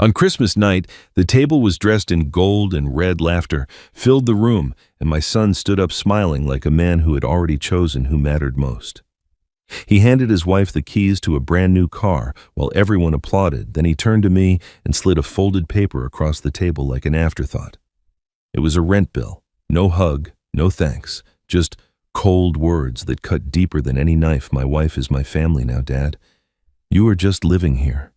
On Christmas night, the table was dressed in gold and red laughter, filled the room, and my son stood up smiling like a man who had already chosen who mattered most. He handed his wife the keys to a brand new car while everyone applauded. Then he turned to me and slid a folded paper across the table like an afterthought. It was a rent bill. No hug, no thanks, just cold words that cut deeper than any knife. My wife is my family now, Dad. You are just living here.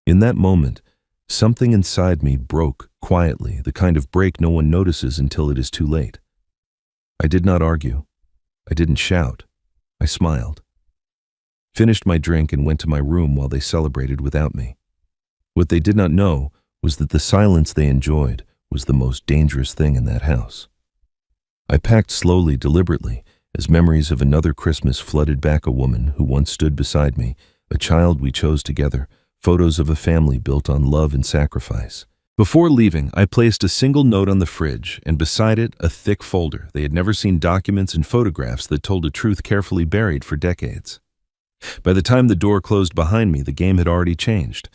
In that moment, something inside me broke quietly, the kind of break no one notices until it is too late. I did not argue. I didn't shout. I smiled, finished my drink, and went to my room while they celebrated without me. What they did not know was that the silence they enjoyed was the most dangerous thing in that house. I packed slowly, deliberately, as memories of another Christmas flooded back. A woman who once stood beside me, a child we chose together, photos of a family built on love and sacrifice. Before leaving, I placed a single note on the fridge, and beside it, a thick folder. They had never seen documents and photographs that told a truth carefully buried for decades. By the time the door closed behind me, the game had already changed.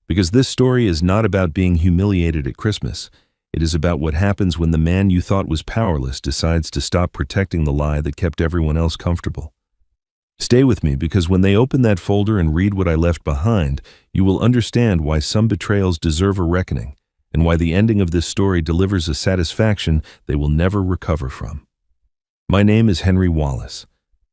Because this story is not about being humiliated at Christmas. It is about what happens when the man you thought was powerless decides to stop protecting the lie that kept everyone else comfortable. Stay with me, because when they open that folder and read what I left behind, you will understand why some betrayals deserve a reckoning, and why the ending of this story delivers a satisfaction they will never recover from. My name is Henry Wallace.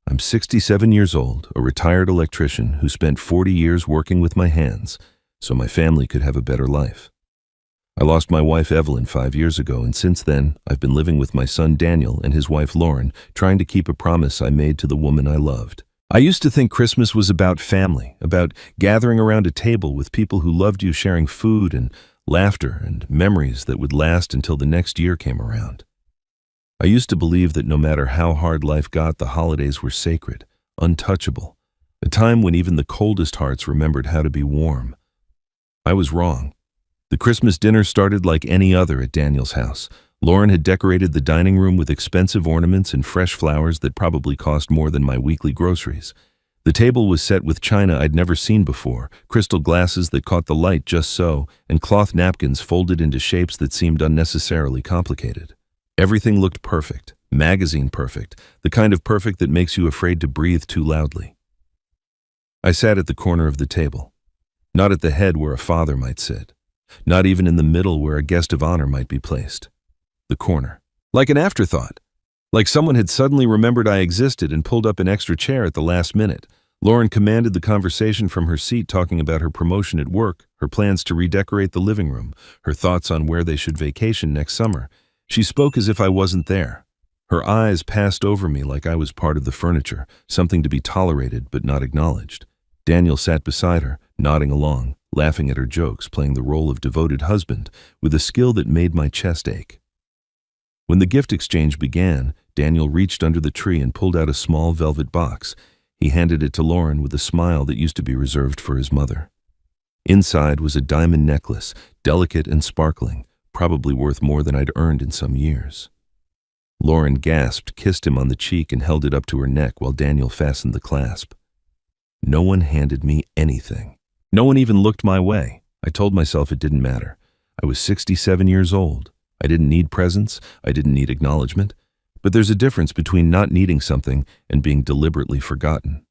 I'm 67 years old, a retired electrician who spent 40 years working with my hands so my family could have a better life. I lost my wife Evelyn 5 years ago, and since then, I've been living with my son Daniel and his wife Lauren, trying to keep a promise I made to the woman I loved. I used to think Christmas was about family, about gathering around a table with people who loved you, sharing food and laughter and memories that would last until the next year came around. I used to believe that no matter how hard life got, the holidays were sacred, untouchable, a time when even the coldest hearts remembered how to be warm. I was wrong. The Christmas dinner started like any other at Daniel's house. Lauren had decorated the dining room with expensive ornaments and fresh flowers that probably cost more than my weekly groceries. The table was set with china I'd never seen before, crystal glasses that caught the light just so, and cloth napkins folded into shapes that seemed unnecessarily complicated. Everything looked perfect, magazine perfect, the kind of perfect that makes you afraid to breathe too loudly. I sat at the corner of the table, not at the head where a father might sit, not even in the middle where a guest of honor might be placed. The corner. Like an afterthought. Like someone had suddenly remembered I existed and pulled up an extra chair at the last minute. Lauren commanded the conversation from her seat, talking about her promotion at work, her plans to redecorate the living room, her thoughts on where they should vacation next summer. She spoke as if I wasn't there. Her eyes passed over me like I was part of the furniture, something to be tolerated but not acknowledged. Daniel sat beside her, nodding along, laughing at her jokes, playing the role of devoted husband with a skill that made my chest ache. When the gift exchange began, Daniel reached under the tree and pulled out a small velvet box. He handed it to Lauren with a smile that used to be reserved for his mother. Inside was a diamond necklace, delicate and sparkling, probably worth more than I'd earned in some years. Lauren gasped, kissed him on the cheek, and held it up to her neck while Daniel fastened the clasp. No one handed me anything. No one even looked my way. I told myself it didn't matter. I was 67 years old. I didn't need presents. I didn't need acknowledgement. But there's a difference between not needing something and being deliberately forgotten.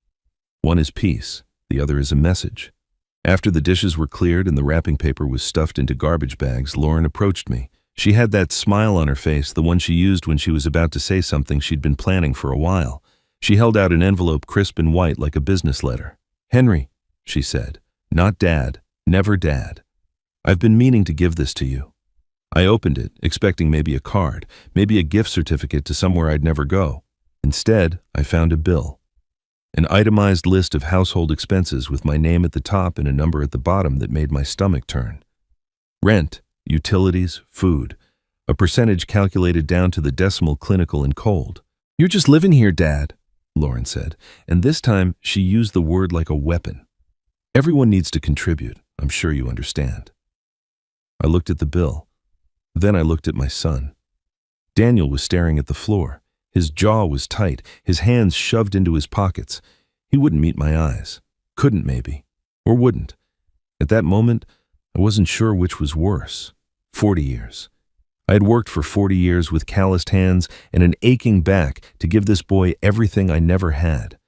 One is peace. The other is a message. After the dishes were cleared and the wrapping paper was stuffed into garbage bags, Lauren approached me. She had that smile on her face, the one she used when she was about to say something she'd been planning for a while. She held out an envelope, crisp and white like a business letter. "Henry," she said, "not Dad, never Dad. I've been meaning to give this to you." I opened it, expecting maybe a card, maybe a gift certificate to somewhere I'd never go. Instead, I found a bill. An itemized list of household expenses with my name at the top and a number at the bottom that made my stomach turn. Rent, utilities, food. A percentage calculated down to the decimal, clinical and cold. "You're just living here, Dad," Lauren said, and this time she used the word like a weapon. "Everyone needs to contribute. I'm sure you understand." I looked at the bill. Then I looked at my son. Daniel was staring at the floor. His jaw was tight, his hands shoved into his pockets. He wouldn't meet my eyes. Couldn't, maybe. Or wouldn't. At that moment, I wasn't sure which was worse. 40 years. I had worked for 40 years with calloused hands and an aching back to give this boy everything I never had.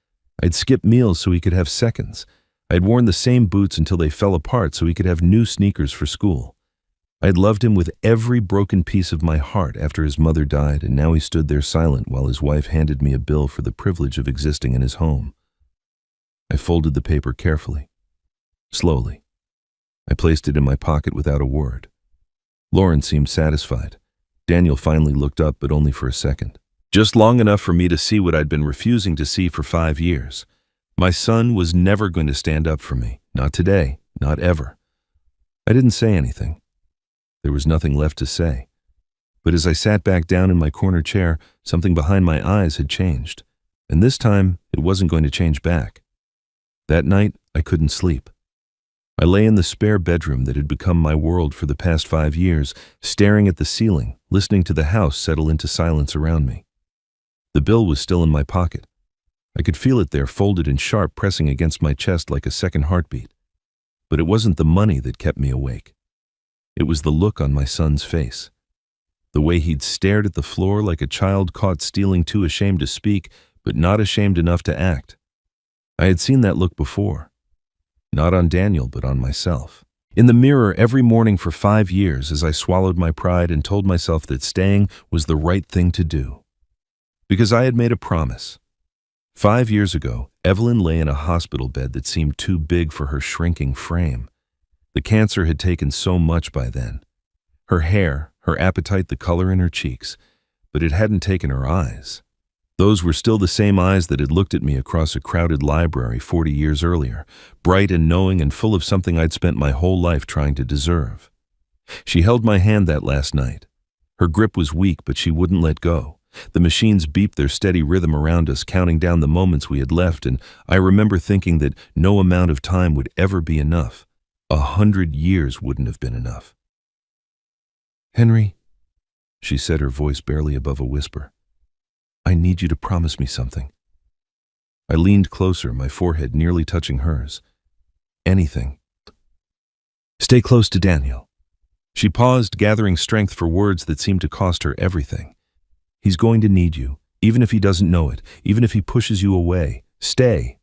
I'd skipped meals so he could have seconds. I'd worn the same boots until they fell apart so he could have new sneakers for school. I'd loved him with every broken piece of my heart after his mother died, and now he stood there silent while his wife handed me a bill for the privilege of existing in his home. I folded the paper carefully. Slowly. I placed it in my pocket without a word. Lauren seemed satisfied. Daniel finally looked up, but only for a second. Just long enough for me to see what I'd been refusing to see for 5 years. My son was never going to stand up for me. Not today. Not ever. I didn't say anything. There was nothing left to say. But as I sat back down in my corner chair, something behind my eyes had changed. And this time, it wasn't going to change back. That night, I couldn't sleep. I lay in the spare bedroom that had become my world for the past 5 years, staring at the ceiling, listening to the house settle into silence around me. The bill was still in my pocket. I could feel it there, folded and sharp, pressing against my chest like a second heartbeat. But it wasn't the money that kept me awake. It was the look on my son's face. The way he'd stared at the floor like a child caught stealing, too ashamed to speak, but not ashamed enough to act. I had seen that look before. Not on Daniel, but on myself. In the mirror every morning for 5 years as I swallowed my pride and told myself that staying was the right thing to do. Because I had made a promise. 5 years ago, Evelyn lay in a hospital bed that seemed too big for her shrinking frame. The cancer had taken so much by then. Her hair, her appetite, the color in her cheeks. But it hadn't taken her eyes. Those were still the same eyes that had looked at me across a crowded library 40 years earlier, bright and knowing and full of something I'd spent my whole life trying to deserve. She held my hand that last night. Her grip was weak, but she wouldn't let go. The machines beeped their steady rhythm around us, counting down the moments we had left, and I remember thinking that no amount of time would ever be enough. 100 years wouldn't have been enough. "Henry," she said, her voice barely above a whisper, "I need you to promise me something." I leaned closer, my forehead nearly touching hers. "Anything." "Stay close to Daniel." She paused, gathering strength for words that seemed to cost her everything. "He's going to need you, even if he doesn't know it, even if he pushes you away. Stay."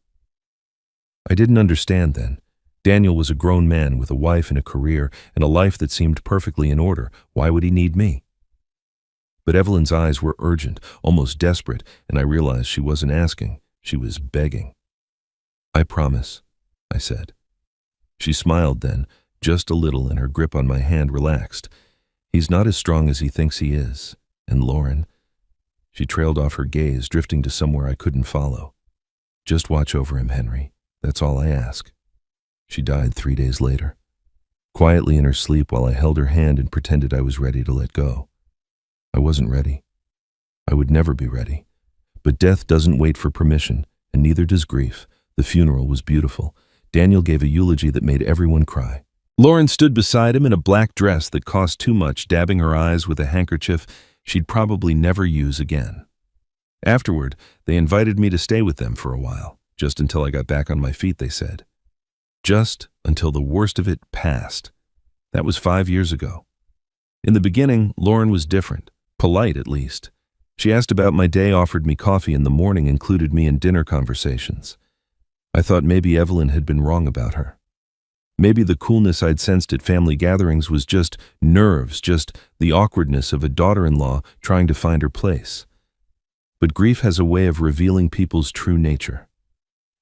I didn't understand then. Daniel was a grown man with a wife and a career and a life that seemed perfectly in order. Why would he need me? But Evelyn's eyes were urgent, almost desperate, and I realized she wasn't asking. She was begging. "I promise," I said. She smiled then, just a little, and her grip on my hand relaxed. "He's not as strong as he thinks he is. And Lauren..." She trailed off her gaze, drifting to somewhere I couldn't follow. "Just watch over him, Henry. That's all I ask." She died 3 days later, quietly in her sleep while I held her hand and pretended I was ready to let go. I wasn't ready. I would never be ready. But death doesn't wait for permission, and neither does grief. The funeral was beautiful. Daniel gave a eulogy that made everyone cry. Lauren stood beside him in a black dress that cost too much, dabbing her eyes with a handkerchief she'd probably never use again. Afterward, they invited me to stay with them for a while, just until I got back on my feet, they said. Just until the worst of it passed. That was 5 years ago. In the beginning, Lauren was different, polite at least. She asked about my day, offered me coffee in the morning, included me in dinner conversations. I thought maybe Evelyn had been wrong about her. Maybe the coolness I'd sensed at family gatherings was just nerves, just the awkwardness of a daughter-in-law trying to find her place. But grief has a way of revealing people's true nature.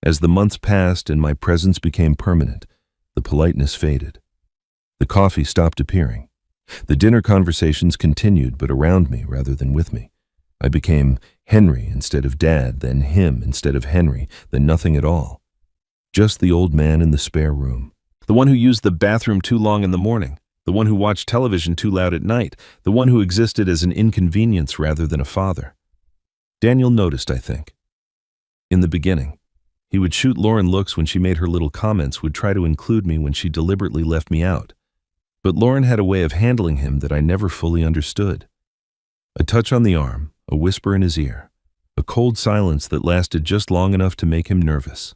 As the months passed and my presence became permanent, the politeness faded. The coffee stopped appearing. The dinner conversations continued, but around me rather than with me. I became Henry instead of Dad, then him instead of Henry, then nothing at all. Just the old man in the spare room. The one who used the bathroom too long in the morning. The one who watched television too loud at night. The one who existed as an inconvenience rather than a father. Daniel noticed, I think. In the beginning, he would shoot Lauren looks when she made her little comments, would try to include me when she deliberately left me out. But Lauren had a way of handling him that I never fully understood. A touch on the arm, a whisper in his ear, a cold silence that lasted just long enough to make him nervous.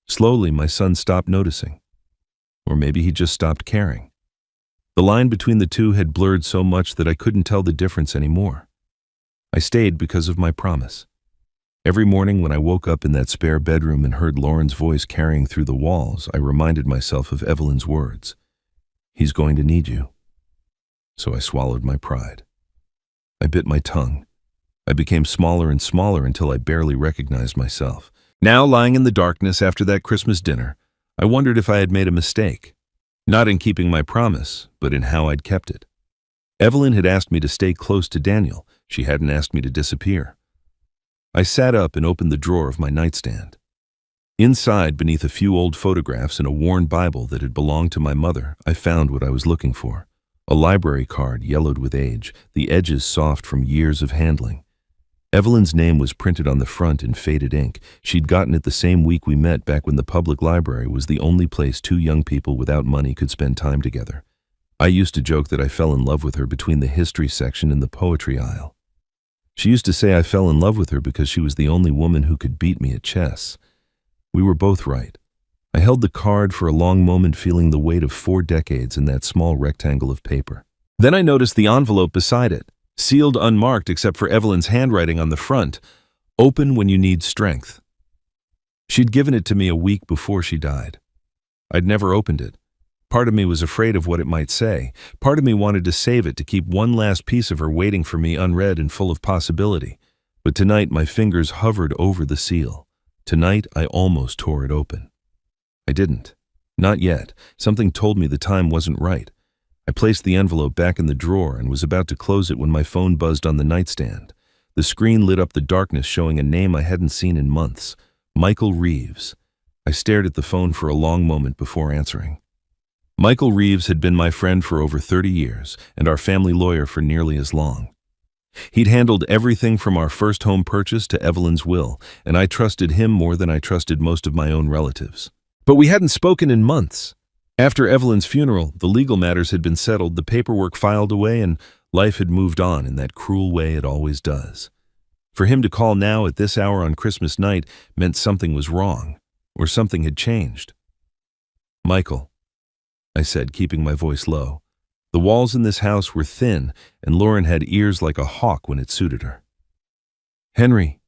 Slowly, my son stopped noticing. Or maybe he just stopped caring. The line between the two had blurred so much that I couldn't tell the difference anymore. I stayed because of my promise. Every morning when I woke up in that spare bedroom and heard Lauren's voice carrying through the walls, I reminded myself of Evelyn's words. He's going to need you. So I swallowed my pride. I bit my tongue. I became smaller and smaller until I barely recognized myself. Now, lying in the darkness after that Christmas dinner, I wondered if I had made a mistake. Not in keeping my promise, but in how I'd kept it. Evelyn had asked me to stay close to Daniel. She hadn't asked me to disappear. I sat up and opened the drawer of my nightstand. Inside, beneath a few old photographs and a worn Bible that had belonged to my mother, I found what I was looking for. A library card yellowed with age, the edges soft from years of handling. Evelyn's name was printed on the front in faded ink. She'd gotten it the same week we met, back when the public library was the only place two young people without money could spend time together. I used to joke that I fell in love with her between the history section and the poetry aisle. She used to say I fell in love with her because she was the only woman who could beat me at chess. We were both right. I held the card for a long moment, feeling the weight of 4 decades in that small rectangle of paper. Then I noticed the envelope beside it. Sealed unmarked except for Evelyn's handwriting on the front. Open when you need strength. She'd given it to me a week before she died. I'd never opened it. Part of me was afraid of what it might say. Part of me wanted to save it, to keep one last piece of her waiting for me, unread and full of possibility. But tonight my fingers hovered over the seal. Tonight I almost tore it open. I didn't. Not yet. Something told me the time wasn't right. I placed the envelope back in the drawer and was about to close it when my phone buzzed on the nightstand. The screen lit up the darkness, showing a name I hadn't seen in months. Michael Reeves. I stared at the phone for a long moment before answering. Michael Reeves had been my friend for over 30 years and our family lawyer for nearly as long. He'd handled everything from our first home purchase to Evelyn's will, and I trusted him more than I trusted most of my own relatives. But we hadn't spoken in months. After Evelyn's funeral, the legal matters had been settled, the paperwork filed away, and life had moved on in that cruel way it always does. For him to call now at this hour on Christmas night meant something was wrong, or something had changed. "Michael," I said, keeping my voice low. The walls in this house were thin, and Lauren had ears like a hawk when it suited her. "Henry."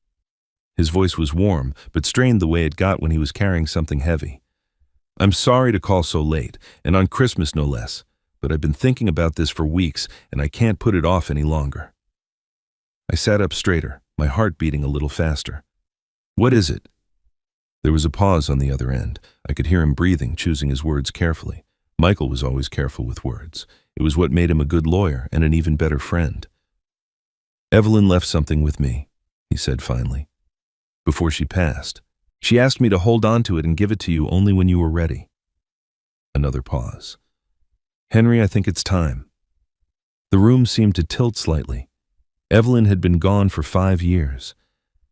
His voice was warm, but strained the way it got when he was carrying something heavy. "I'm sorry to call so late, and on Christmas no less, but I've been thinking about this for weeks, and I can't put it off any longer." I sat up straighter, my heart beating a little faster. "What is it?" There was a pause on the other end. I could hear him breathing, choosing his words carefully. Michael was always careful with words. It was what made him a good lawyer and an even better friend. "Evelyn left something with me," he said finally. "Before she passed. She asked me to hold on to it and give it to you only when you were ready." Another pause. "Henry, I think it's time." The room seemed to tilt slightly. Evelyn had been gone for 5 years.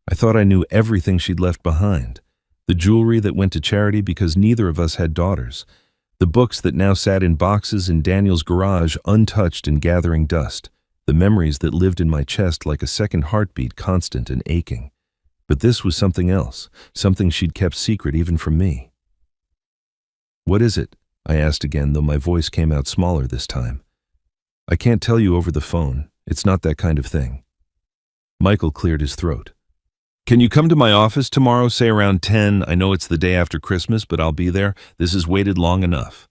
I thought I knew everything she'd left behind. The jewelry that went to charity because neither of us had daughters. The books that now sat in boxes in Daniel's garage, untouched and gathering dust. The memories that lived in my chest like a second heartbeat, constant and aching. But this was something else, something she'd kept secret even from me. "What is it?" I asked again, though my voice came out smaller this time. "I can't tell you over the phone. It's not that kind of thing." Michael cleared his throat. "Can you come to my office tomorrow, say around 10? I know it's the day after Christmas, but I'll be there. This has waited long enough."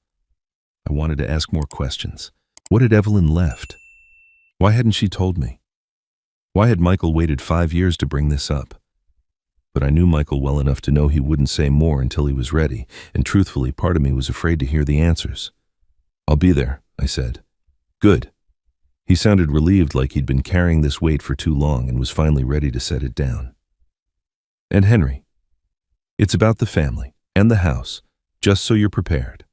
I wanted to ask more questions. What had Evelyn left? Why hadn't she told me? Why had Michael waited 5 years to bring this up? But I knew Michael well enough to know he wouldn't say more until he was ready, and truthfully, part of me was afraid to hear the answers. "I'll be there," I said. "Good." He sounded relieved, like he'd been carrying this weight for too long and was finally ready to set it down. "And Henry, it's about the family and the house, just so you're prepared."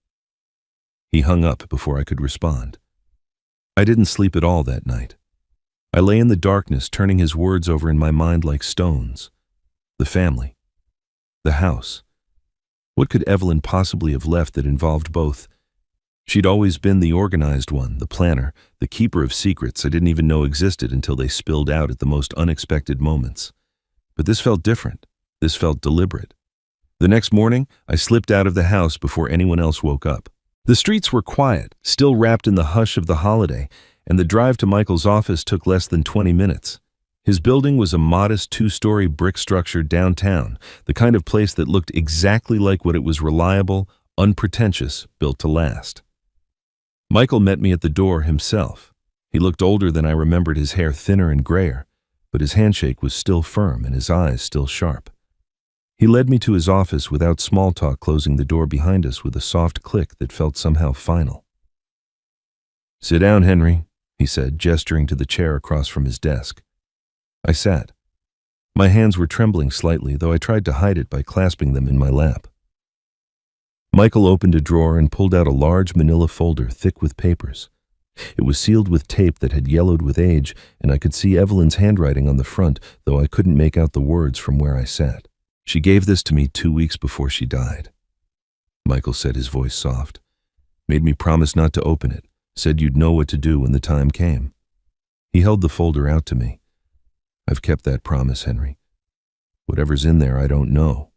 He hung up before I could respond. I didn't sleep at all that night. I lay in the darkness, turning his words over in my mind like stones. The family. The house. What could Evelyn possibly have left that involved both? She'd always been the organized one, the planner, the keeper of secrets I didn't even know existed until they spilled out at the most unexpected moments. But this felt different. This felt deliberate. The next morning, I slipped out of the house before anyone else woke up. The streets were quiet, still wrapped in the hush of the holiday, and the drive to Michael's office took less than 20 minutes. His building was a modest two-story brick structure downtown, the kind of place that looked exactly like what it was: reliable, unpretentious, built to last. Michael met me at the door himself. He looked older than I remembered, his hair thinner and grayer, but his handshake was still firm and his eyes still sharp. He led me to his office without small talk, closing the door behind us with a soft click that felt somehow final. "Sit down, Henry," he said, gesturing to the chair across from his desk. I sat. My hands were trembling slightly, though I tried to hide it by clasping them in my lap. Michael opened a drawer and pulled out a large manila folder thick with papers. It was sealed with tape that had yellowed with age, and I could see Evelyn's handwriting on the front, though I couldn't make out the words from where I sat. "She gave this to me 2 weeks before she died," Michael said, his voice soft. "Made me promise not to open it, said you'd know what to do when the time came." He held the folder out to me. "I've kept that promise, Henry. Whatever's in there, I don't know.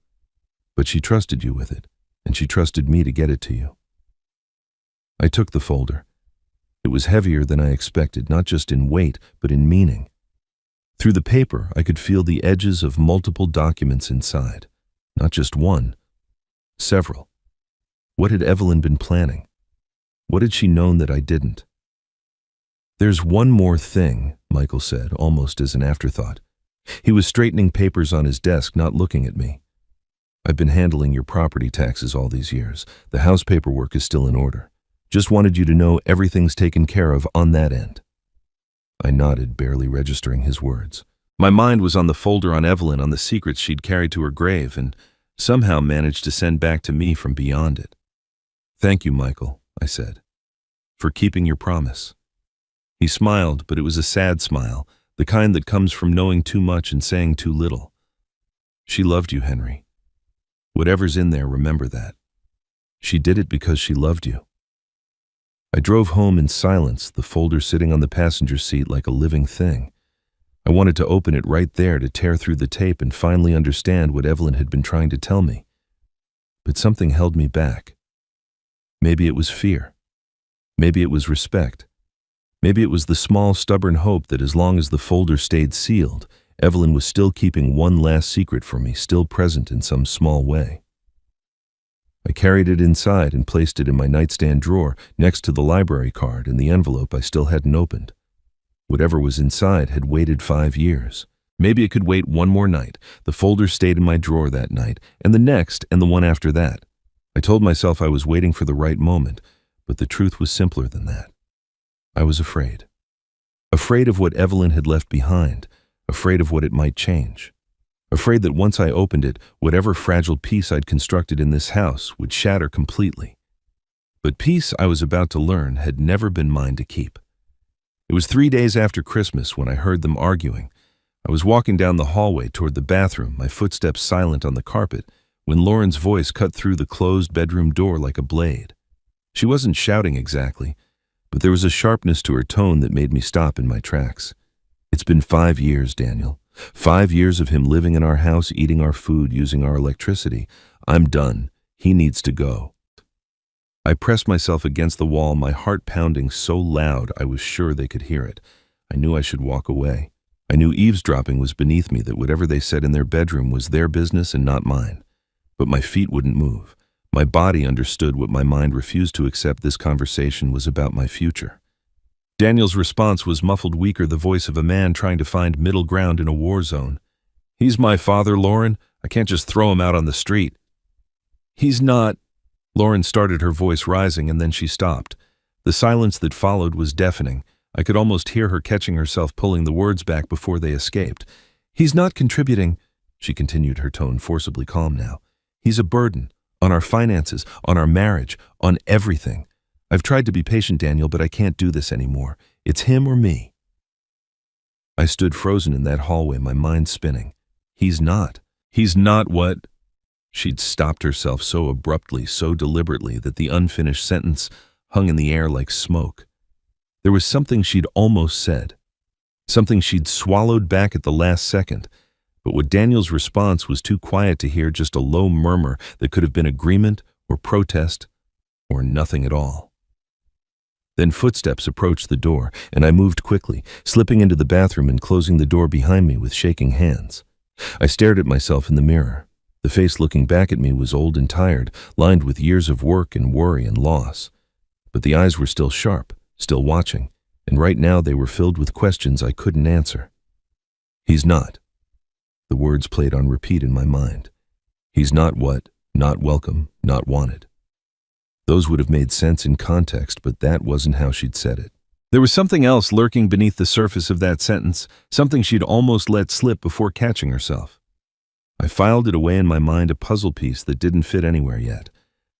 But she trusted you with it, and she trusted me to get it to you." I took the folder. It was heavier than I expected, not just in weight, but in meaning. Through the paper, I could feel the edges of multiple documents inside. Not just one, several. What had Evelyn been planning? What had she known that I didn't? "There's one more thing," Michael said, almost as an afterthought. He was straightening papers on his desk, not looking at me. "I've been handling your property taxes all these years. The house paperwork is still in order. Just wanted you to know everything's taken care of on that end." I nodded, barely registering his words. My mind was on the folder on Evelyn, on the secrets she'd carried to her grave, and somehow managed to send back to me from beyond it. "Thank you, Michael," I said, "for keeping your promise." He smiled, but it was a sad smile, the kind that comes from knowing too much and saying too little. "She loved you, Henry. Whatever's in there, remember that. She did it because she loved you." I drove home in silence, the folder sitting on the passenger seat like a living thing. I wanted to open it right there, to tear through the tape and finally understand what Evelyn had been trying to tell me. But something held me back. Maybe it was fear. Maybe it was respect. Maybe it was the small, stubborn hope that as long as the folder stayed sealed, Evelyn was still keeping one last secret from me, still present in some small way. I carried it inside and placed it in my nightstand drawer next to the library card and the envelope I still hadn't opened. Whatever was inside had waited 5 years. Maybe it could wait one more night. The folder stayed in my drawer that night, and the next, and the one after that. I told myself I was waiting for the right moment, but the truth was simpler than that. I was afraid. Afraid of what Evelyn had left behind, afraid of what it might change. Afraid that once I opened it, whatever fragile peace I'd constructed in this house would shatter completely. But peace, I was about to learn, had never been mine to keep. It was 3 days after Christmas when I heard them arguing. I was walking down the hallway toward the bathroom, my footsteps silent on the carpet, when Lauren's voice cut through the closed bedroom door like a blade. She wasn't shouting exactly, but there was a sharpness to her tone that made me stop in my tracks. "It's been 5 years, Daniel. 5 years of him living in our house, eating our food, using our electricity. I'm done. He needs to go." I pressed myself against the wall, my heart pounding so loud I was sure they could hear it. I knew I should walk away. I knew eavesdropping was beneath me, that whatever they said in their bedroom was their business and not mine. But my feet wouldn't move. My body understood what my mind refused to accept. This conversation was about my future. Daniel's response was muffled, weaker, the voice of a man trying to find middle ground in a war zone. "He's my father, Lauren. I can't just throw him out on the street." "He's not." Lauren started, her voice rising, and then she stopped. The silence that followed was deafening. I could almost hear her catching herself, pulling the words back before they escaped. "He's not contributing," she continued, her tone forcibly calm now. "He's a burden on our finances, on our marriage, on everything. I've tried to be patient, Daniel, but I can't do this anymore. It's him or me." I stood frozen in that hallway, my mind spinning. He's not what? She'd stopped herself so abruptly, so deliberately, that the unfinished sentence hung in the air like smoke. There was something she'd almost said, something she'd swallowed back at the last second, but what Daniel's response was too quiet to hear, just a low murmur that could have been agreement or protest or nothing at all. Then footsteps approached the door, and I moved quickly, slipping into the bathroom and closing the door behind me with shaking hands. I stared at myself in the mirror. The face looking back at me was old and tired, lined with years of work and worry and loss. But the eyes were still sharp, still watching, and right now they were filled with questions I couldn't answer. He's not. The words played on repeat in my mind. He's not what, not welcome, not wanted. Those would have made sense in context, but that wasn't how she'd said it. There was something else lurking beneath the surface of that sentence, something she'd almost let slip before catching herself. I filed it away in my mind, a puzzle piece that didn't fit anywhere yet.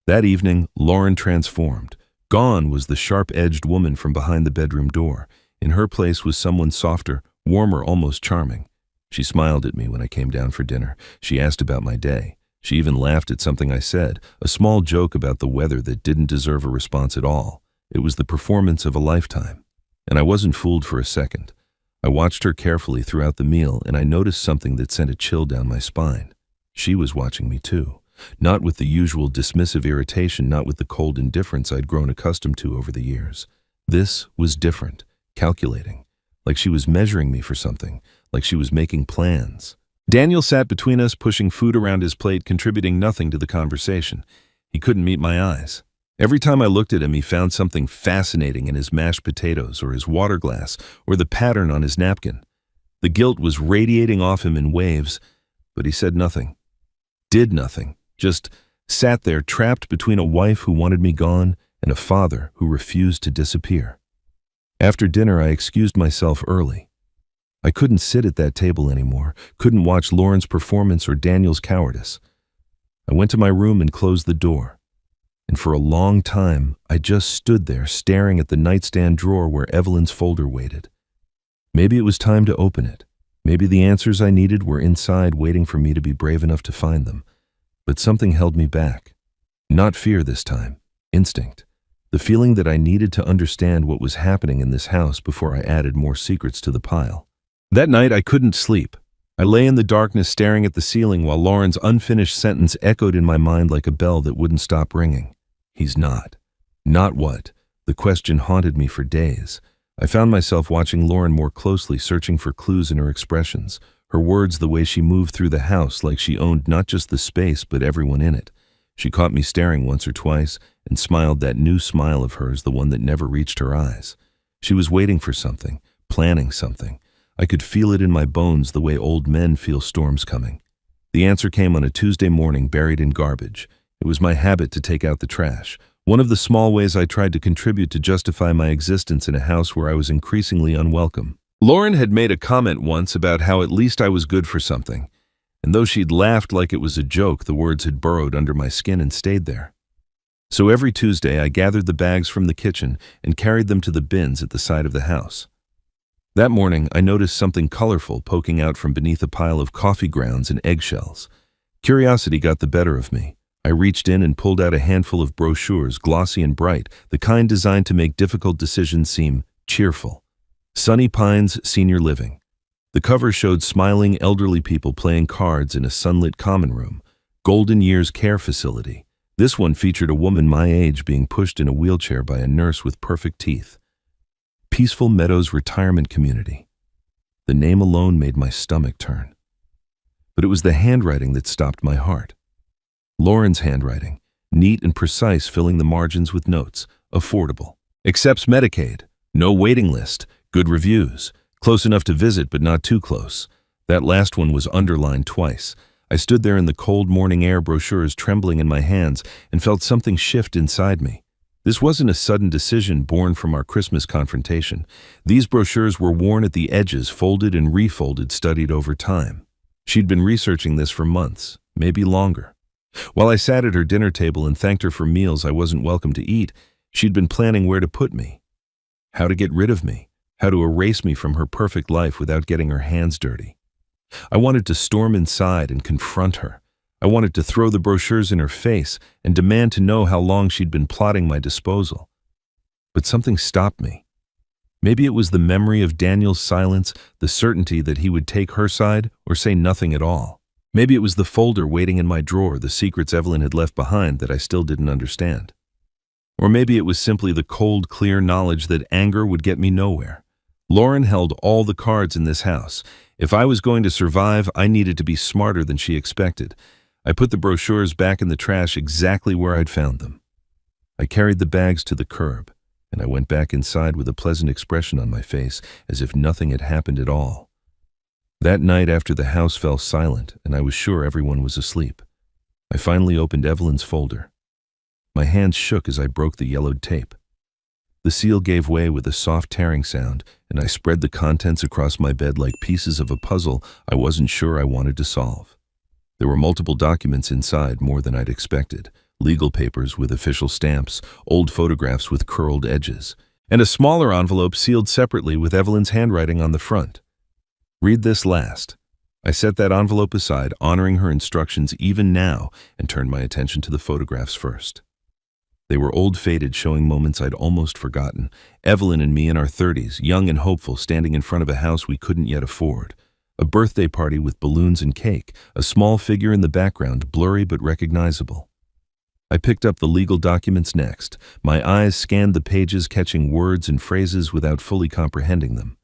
That evening, Lauren transformed. Gone was the sharp-edged woman from behind the bedroom door. In her place was someone softer, warmer, almost charming. She smiled at me when I came down for dinner. She asked about my day. She even laughed at something I said, a small joke about the weather that didn't deserve a response at all. It was the performance of a lifetime. And I wasn't fooled for a second. I watched her carefully throughout the meal, and I noticed something that sent a chill down my spine. She was watching me too. Not with the usual dismissive irritation, not with the cold indifference I'd grown accustomed to over the years. This was different, calculating, like she was measuring me for something, like she was making plans. Daniel sat between us, pushing food around his plate, contributing nothing to the conversation. He couldn't meet my eyes. Every time I looked at him, he found something fascinating in his mashed potatoes or his water glass or the pattern on his napkin. The guilt was radiating off him in waves, but he said nothing, did nothing, just sat there trapped between a wife who wanted me gone and a father who refused to disappear. After dinner, I excused myself early. I couldn't sit at that table anymore, couldn't watch Lauren's performance or Daniel's cowardice. I went to my room and closed the door. And for a long time, I just stood there staring at the nightstand drawer where Evelyn's folder waited. Maybe it was time to open it. Maybe the answers I needed were inside, waiting for me to be brave enough to find them. But something held me back. Not fear this time, instinct. The feeling that I needed to understand what was happening in this house before I added more secrets to the pile. That night, I couldn't sleep. I lay in the darkness staring at the ceiling while Lauren's unfinished sentence echoed in my mind like a bell that wouldn't stop ringing. He's not. Not what? The question haunted me for days. I found myself watching Lauren more closely, searching for clues in her expressions, her words, the way she moved through the house like she owned not just the space but everyone in it. She caught me staring once or twice and smiled, that new smile of hers, the one that never reached her eyes. She was waiting for something, planning something. I could feel it in my bones the way old men feel storms coming. The answer came on a Tuesday morning, buried in garbage. It was my habit to take out the trash, one of the small ways I tried to contribute to justify my existence in a house where I was increasingly unwelcome. Lauren had made a comment once about how at least I was good for something, and though she'd laughed like it was a joke, the words had burrowed under my skin and stayed there. So every Tuesday, I gathered the bags from the kitchen and carried them to the bins at the side of the house. That morning, I noticed something colorful poking out from beneath a pile of coffee grounds and eggshells. Curiosity got the better of me. I reached in and pulled out a handful of brochures, glossy and bright, the kind designed to make difficult decisions seem cheerful. Sunny Pines Senior Living. The cover showed smiling elderly people playing cards in a sunlit common room. Golden Years Care Facility. This one featured a woman my age being pushed in a wheelchair by a nurse with perfect teeth. Peaceful Meadows Retirement Community. The name alone made my stomach turn. But it was the handwriting that stopped my heart. Lauren's handwriting, neat and precise, filling the margins with notes. Affordable. Accepts Medicaid. No waiting list. Good reviews. Close enough to visit, but not too close. That last one was underlined twice. I stood there in the cold morning air, brochures trembling in my hands, and felt something shift inside me. This wasn't a sudden decision born from our Christmas confrontation. These brochures were worn at the edges, folded and refolded, studied over time. She'd been researching this for months, maybe longer. While I sat at her dinner table and thanked her for meals I wasn't welcome to eat, she'd been planning where to put me, how to get rid of me, how to erase me from her perfect life without getting her hands dirty. I wanted to storm inside and confront her. I wanted to throw the brochures in her face and demand to know how long she'd been plotting my disposal. But something stopped me. Maybe it was the memory of Daniel's silence, the certainty that he would take her side or say nothing at all. Maybe it was the folder waiting in my drawer, the secrets Evelyn had left behind that I still didn't understand. Or maybe it was simply the cold, clear knowledge that anger would get me nowhere. Lauren held all the cards in this house. If I was going to survive, I needed to be smarter than she expected. I put the brochures back in the trash exactly where I'd found them. I carried the bags to the curb, and I went back inside with a pleasant expression on my face, as if nothing had happened at all. That night after the house fell silent, and I was sure everyone was asleep, I finally opened Evelyn's folder. My hands shook as I broke the yellowed tape. The seal gave way with a soft tearing sound, and I spread the contents across my bed like pieces of a puzzle I wasn't sure I wanted to solve. There were multiple documents inside, more than I'd expected. Legal papers with official stamps, old photographs with curled edges, and a smaller envelope sealed separately with Evelyn's handwriting on the front. Read this last. I set that envelope aside, honoring her instructions even now, and turned my attention to the photographs first. They were old, faded, showing moments I'd almost forgotten. Evelyn and me in our 30s, young and hopeful, standing in front of a house we couldn't yet afford. A birthday party with balloons and cake, a small figure in the background, blurry but recognizable. I picked up the legal documents next. My eyes scanned the pages, catching words and phrases without fully comprehending them.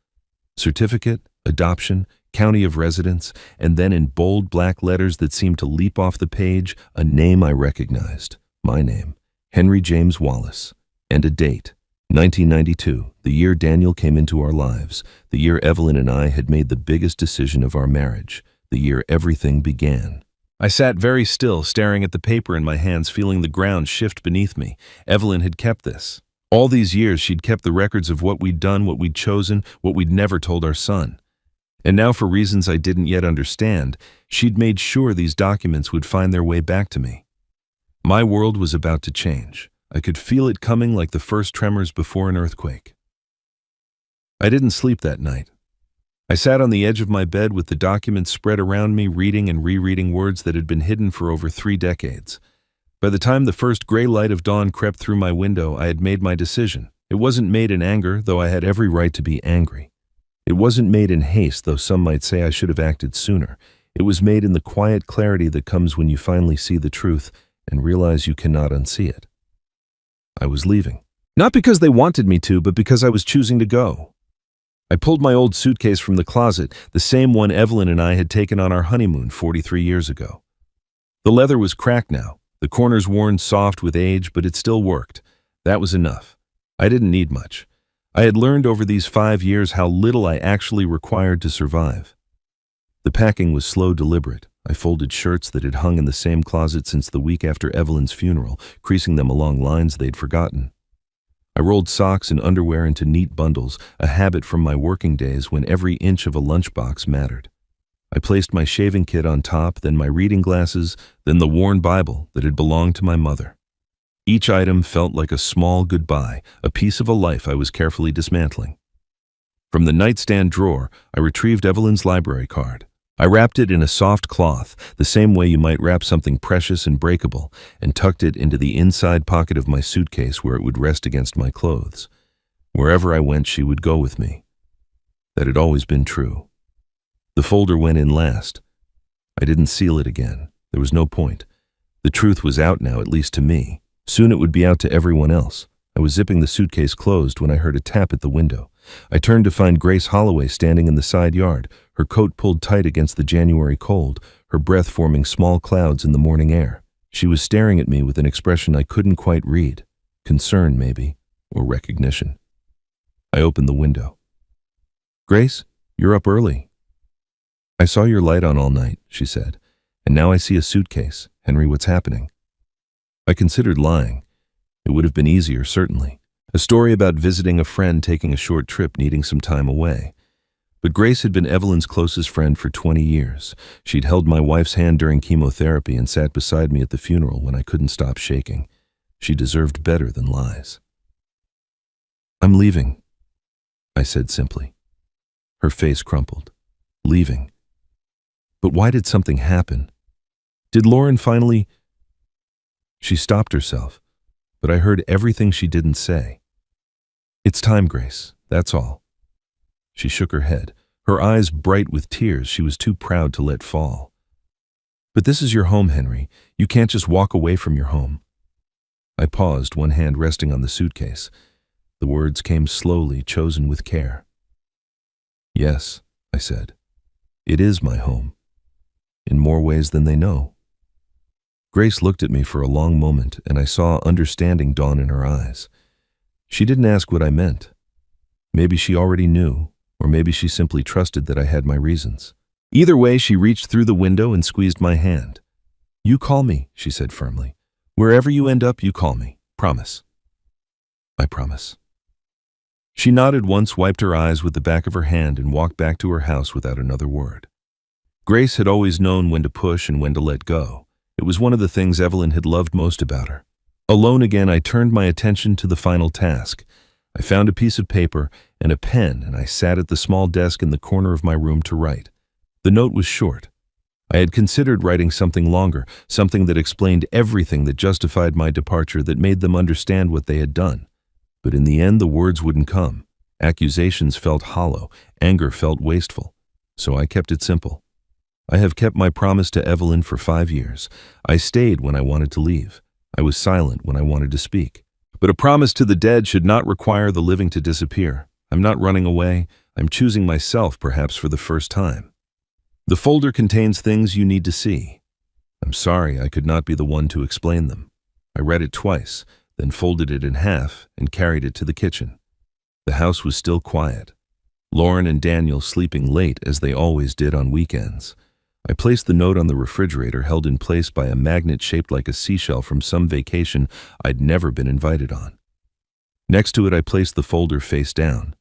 Certificate, adoption, county of residence, and then in bold black letters that seemed to leap off the page, a name I recognized. My name. Henry James Wallace. And a date. 1992, the year Daniel came into our lives, the year Evelyn and I had made the biggest decision of our marriage, the year everything began. I sat very still, staring at the paper in my hands, feeling the ground shift beneath me. Evelyn had kept this. All these years she'd kept the records of what we'd done, what we'd chosen, what we'd never told our son. And now, for reasons I didn't yet understand, she'd made sure these documents would find their way back to me. My world was about to change. I could feel it coming like the first tremors before an earthquake. I didn't sleep that night. I sat on the edge of my bed with the documents spread around me, reading and rereading words that had been hidden for over 3 decades. By the time the first gray light of dawn crept through my window, I had made my decision. It wasn't made in anger, though I had every right to be angry. It wasn't made in haste, though some might say I should have acted sooner. It was made in the quiet clarity that comes when you finally see the truth and realize you cannot unsee it. I was leaving. Not because they wanted me to, but because I was choosing to go. I pulled my old suitcase from the closet, the same one Evelyn and I had taken on our honeymoon 43 years ago. The leather was cracked now, the corners worn soft with age, but it still worked. That was enough. I didn't need much. I had learned over these 5 years how little I actually required to survive. The packing was slow, deliberate. I folded shirts that had hung in the same closet since the week after Evelyn's funeral, creasing them along lines they'd forgotten. I rolled socks and underwear into neat bundles, a habit from my working days when every inch of a lunchbox mattered. I placed my shaving kit on top, then my reading glasses, then the worn Bible that had belonged to my mother. Each item felt like a small goodbye, a piece of a life I was carefully dismantling. From the nightstand drawer, I retrieved Evelyn's library card. I wrapped it in a soft cloth, the same way you might wrap something precious and breakable, and tucked it into the inside pocket of my suitcase where it would rest against my clothes. Wherever I went, she would go with me. That had always been true. The folder went in last. I didn't seal it again. There was no point. The truth was out now, at least to me. Soon it would be out to everyone else. I was zipping the suitcase closed when I heard a tap at the window. I turned to find Grace Holloway standing in the side yard, her coat pulled tight against the January cold, her breath forming small clouds in the morning air. She was staring at me with an expression I couldn't quite read. Concern, maybe, or recognition. I opened the window. "Grace, you're up early." "I saw your light on all night," she said, "and now I see a suitcase. Henry, what's happening?" I considered lying. It would have been easier, certainly. A story about visiting a friend, taking a short trip, needing some time away. But Grace had been Evelyn's closest friend for 20 years. She'd held my wife's hand during chemotherapy and sat beside me at the funeral when I couldn't stop shaking. She deserved better than lies. "I'm leaving," I said simply. Her face crumpled. Leaving. But why did something happen? Did Lauren finally... She stopped herself, but I heard everything she didn't say. "It's time, Grace, that's all." She shook her head, her eyes bright with tears she was too proud to let fall. "But this is your home, Henry. You can't just walk away from your home." I paused, one hand resting on the suitcase. The words came slowly, chosen with care. "Yes," I said. "It is my home. In more ways than they know." Grace looked at me for a long moment, and I saw understanding dawn in her eyes. She didn't ask what I meant. Maybe she already knew, or maybe she simply trusted that I had my reasons. Either way, she reached through the window and squeezed my hand. "You call me," she said firmly. "Wherever you end up, you call me. Promise." "I promise." She nodded once, wiped her eyes with the back of her hand, and walked back to her house without another word. Grace had always known when to push and when to let go. It was one of the things Evelyn had loved most about her. Alone again, I turned my attention to the final task. I found a piece of paper and a pen, and I sat at the small desk in the corner of my room to write. The note was short. I had considered writing something longer, something that explained everything that justified my departure, that made them understand what they had done. But in the end, the words wouldn't come. Accusations felt hollow, anger felt wasteful. So I kept it simple. I have kept my promise to Evelyn for 5 years. I stayed when I wanted to leave. I was silent when I wanted to speak. But a promise to the dead should not require the living to disappear. I'm not running away. I'm choosing myself, perhaps for the first time. The folder contains things you need to see. I'm sorry I could not be the one to explain them. I read it twice, then folded it in half and carried it to the kitchen. The house was still quiet. Lauren and Daniel sleeping late, as they always did on weekends. I placed the note on the refrigerator, held in place by a magnet shaped like a seashell from some vacation I'd never been invited on. Next to it, I placed the folder face down.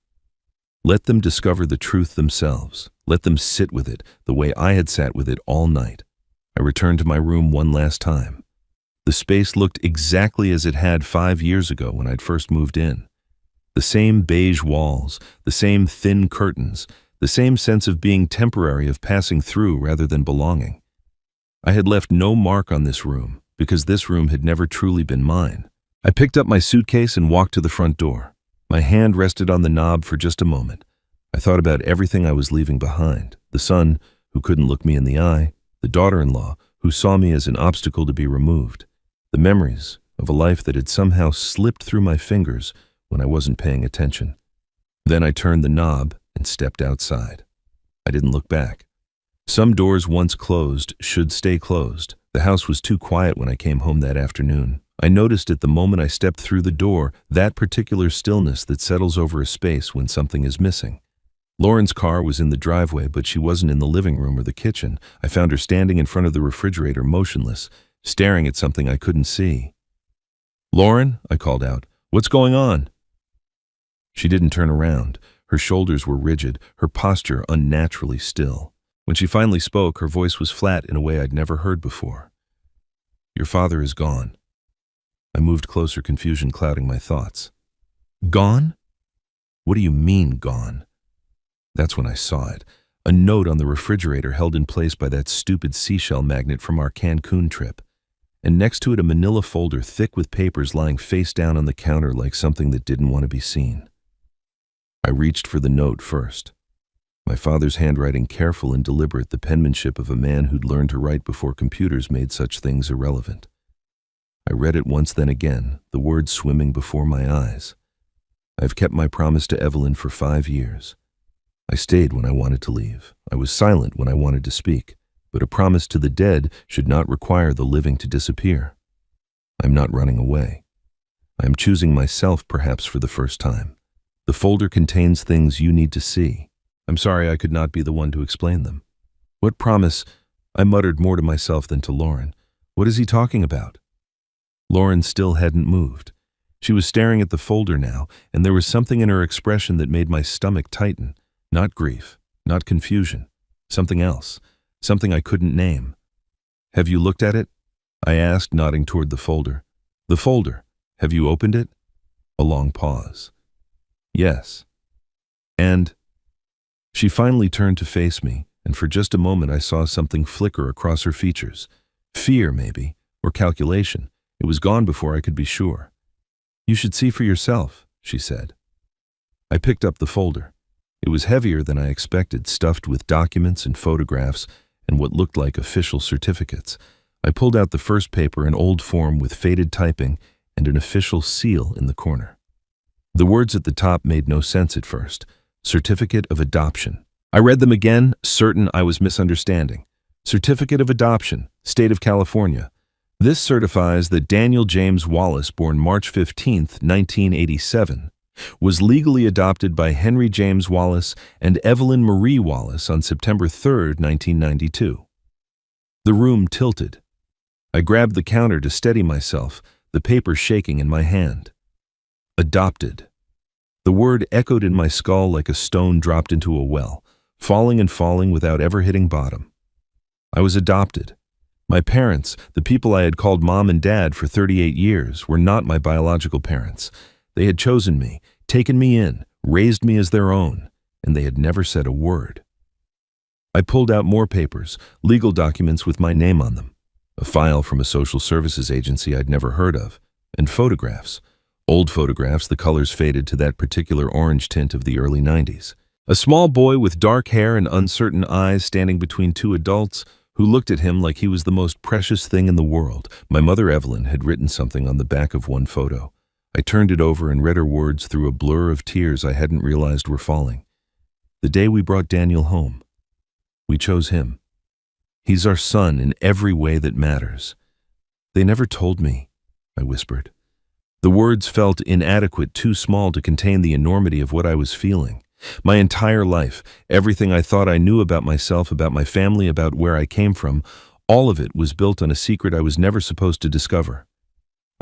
Let them discover the truth themselves. Let them sit with it the way I had sat with it all night. I returned to my room one last time. The space looked exactly as it had 5 years ago when I'd first moved in. The same beige walls, the same thin curtains, the same sense of being temporary, of passing through rather than belonging. I had left no mark on this room, because this room had never truly been mine. I picked up my suitcase and walked to the front door. My hand rested on the knob for just a moment. I thought about everything I was leaving behind. The son, who couldn't look me in the eye. The daughter-in-law, who saw me as an obstacle to be removed. The memories of a life that had somehow slipped through my fingers when I wasn't paying attention. Then I turned the knob and stepped outside. I didn't look back. Some doors once closed should stay closed. The house was too quiet when I came home that afternoon. I noticed it the moment I stepped through the door, that particular stillness that settles over a space when something is missing. Lauren's car was in the driveway, but she wasn't in the living room or the kitchen. I found her standing in front of the refrigerator, motionless, staring at something I couldn't see. "Lauren," I called out, "what's going on?" She didn't turn around. Her shoulders were rigid, her posture unnaturally still. When she finally spoke, her voice was flat in a way I'd never heard before. "Your father is gone." I moved closer, confusion clouding my thoughts. "Gone? What do you mean, gone?" That's when I saw it. A note on the refrigerator, held in place by that stupid seashell magnet from our Cancun trip. And next to it, a manila folder thick with papers lying face down on the counter like something that didn't want to be seen. I reached for the note first. My father's handwriting, careful and deliberate, the penmanship of a man who'd learned to write before computers made such things irrelevant. I read it once, then again, the words swimming before my eyes. I've kept my promise to Evelyn for 5 years. I stayed when I wanted to leave. I was silent when I wanted to speak. But a promise to the dead should not require the living to disappear. I'm not running away. I am choosing myself, perhaps for the first time. The folder contains things you need to see. I'm sorry I could not be the one to explain them. What promise? I muttered, more to myself than to Lauren. What is he talking about? Lauren still hadn't moved. She was staring at the folder now, and there was something in her expression that made my stomach tighten. Not grief, not confusion, something else, something I couldn't name. "Have you looked at it?" I asked, nodding toward the folder. "The folder. Have you opened it?" A long pause. "Yes." "And?" She finally turned to face me, and for just a moment I saw something flicker across her features. Fear, maybe, or calculation. It was gone before I could be sure. "You should see for yourself," she said. I picked up the folder. It was heavier than I expected, stuffed with documents and photographs and what looked like official certificates. I pulled out the first paper, an old form with faded typing, and an official seal in the corner. The words at the top made no sense at first. Certificate of adoption. I read them again, certain I was misunderstanding. Certificate of adoption, State of California. This certifies that Daniel James Wallace, born March 15, 1987, was legally adopted by Henry James Wallace and Evelyn Marie Wallace on September 3, 1992. The room tilted. I grabbed the counter to steady myself, the paper shaking in my hand. Adopted. The word echoed in my skull like a stone dropped into a well, falling and falling without ever hitting bottom. I was adopted. My parents, the people I had called mom and dad for 38 years, were not my biological parents. They had chosen me, taken me in, raised me as their own, and they had never said a word. I pulled out more papers, legal documents with my name on them, a file from a social services agency I'd never heard of, and photographs. Old photographs, the colors faded to that particular orange tint of the early 90s. A small boy with dark hair and uncertain eyes standing between two adults who looked at him like he was the most precious thing in the world. My mother, Evelyn, had written something on the back of one photo. I turned it over and read her words through a blur of tears I hadn't realized were falling. The day we brought Daniel home. We chose him. He's our son in every way that matters. They never told me, I whispered. The words felt inadequate, too small to contain the enormity of what I was feeling. My entire life, everything I thought I knew about myself, about my family, about where I came from, all of it was built on a secret I was never supposed to discover.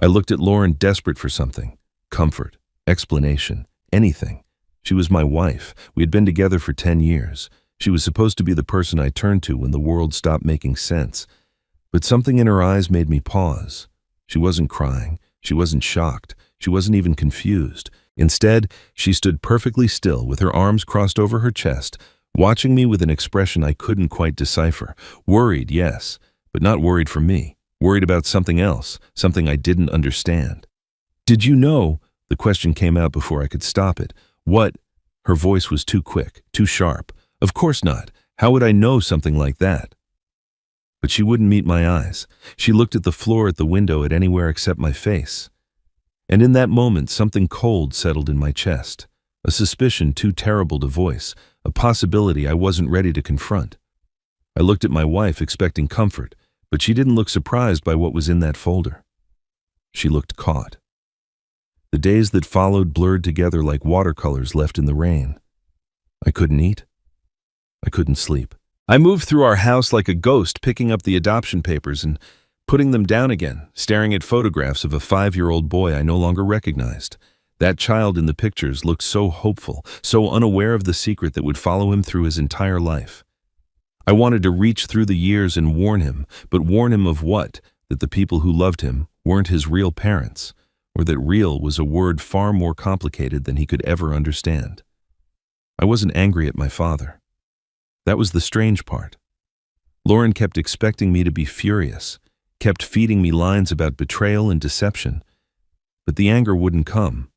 I looked at Lauren, desperate for something. Comfort, explanation, anything. She was my wife. We had been together for 10 years. She was supposed to be the person I turned to when the world stopped making sense. But something in her eyes made me pause. She wasn't crying. She wasn't shocked. She wasn't even confused. Instead, she stood perfectly still with her arms crossed over her chest, watching me with an expression I couldn't quite decipher. Worried, yes, but not worried for me. Worried about something else, something I didn't understand. Did you know? The question came out before I could stop it. What? Her voice was too quick, too sharp. Of course not. How would I know something like that? But she wouldn't meet my eyes. She looked at the floor, at the window, at anywhere except my face. And in that moment, something cold settled in my chest. A suspicion too terrible to voice, a possibility I wasn't ready to confront. I looked at my wife, expecting comfort, but she didn't look surprised by what was in that folder. She looked caught. The days that followed blurred together like watercolors left in the rain. I couldn't eat. I couldn't sleep. I moved through our house like a ghost, picking up the adoption papers and putting them down again, staring at photographs of a 5-year-old boy I no longer recognized. That child in the pictures looked so hopeful, so unaware of the secret that would follow him through his entire life. I wanted to reach through the years and warn him, but warn him of what? That the people who loved him weren't his real parents, or that real was a word far more complicated than he could ever understand. I wasn't angry at my father. That was the strange part. Lauren kept expecting me to be furious, kept feeding me lines about betrayal and deception, but the anger wouldn't come.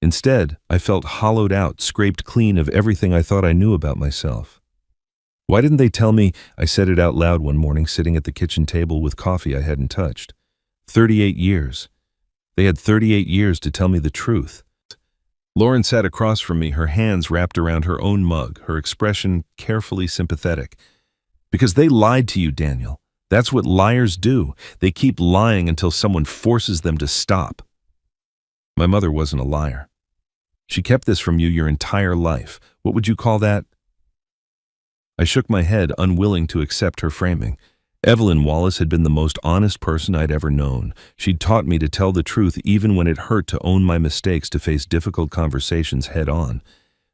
Instead, I felt hollowed out, scraped clean of everything I thought I knew about myself. Why didn't they tell me? I said it out loud one morning, sitting at the kitchen table with coffee I hadn't touched. 38 years. They had 38 years to tell me the truth. Lauren sat across from me, her hands wrapped around her own mug, her expression carefully sympathetic. Because they lied to you, Daniel. That's what liars do. They keep lying until someone forces them to stop. My mother wasn't a liar. She kept this from you your entire life. What would you call that? I shook my head, unwilling to accept her framing. Evelyn Wallace had been the most honest person I'd ever known. She'd taught me to tell the truth even when it hurt, to own my mistakes, to face difficult conversations head on.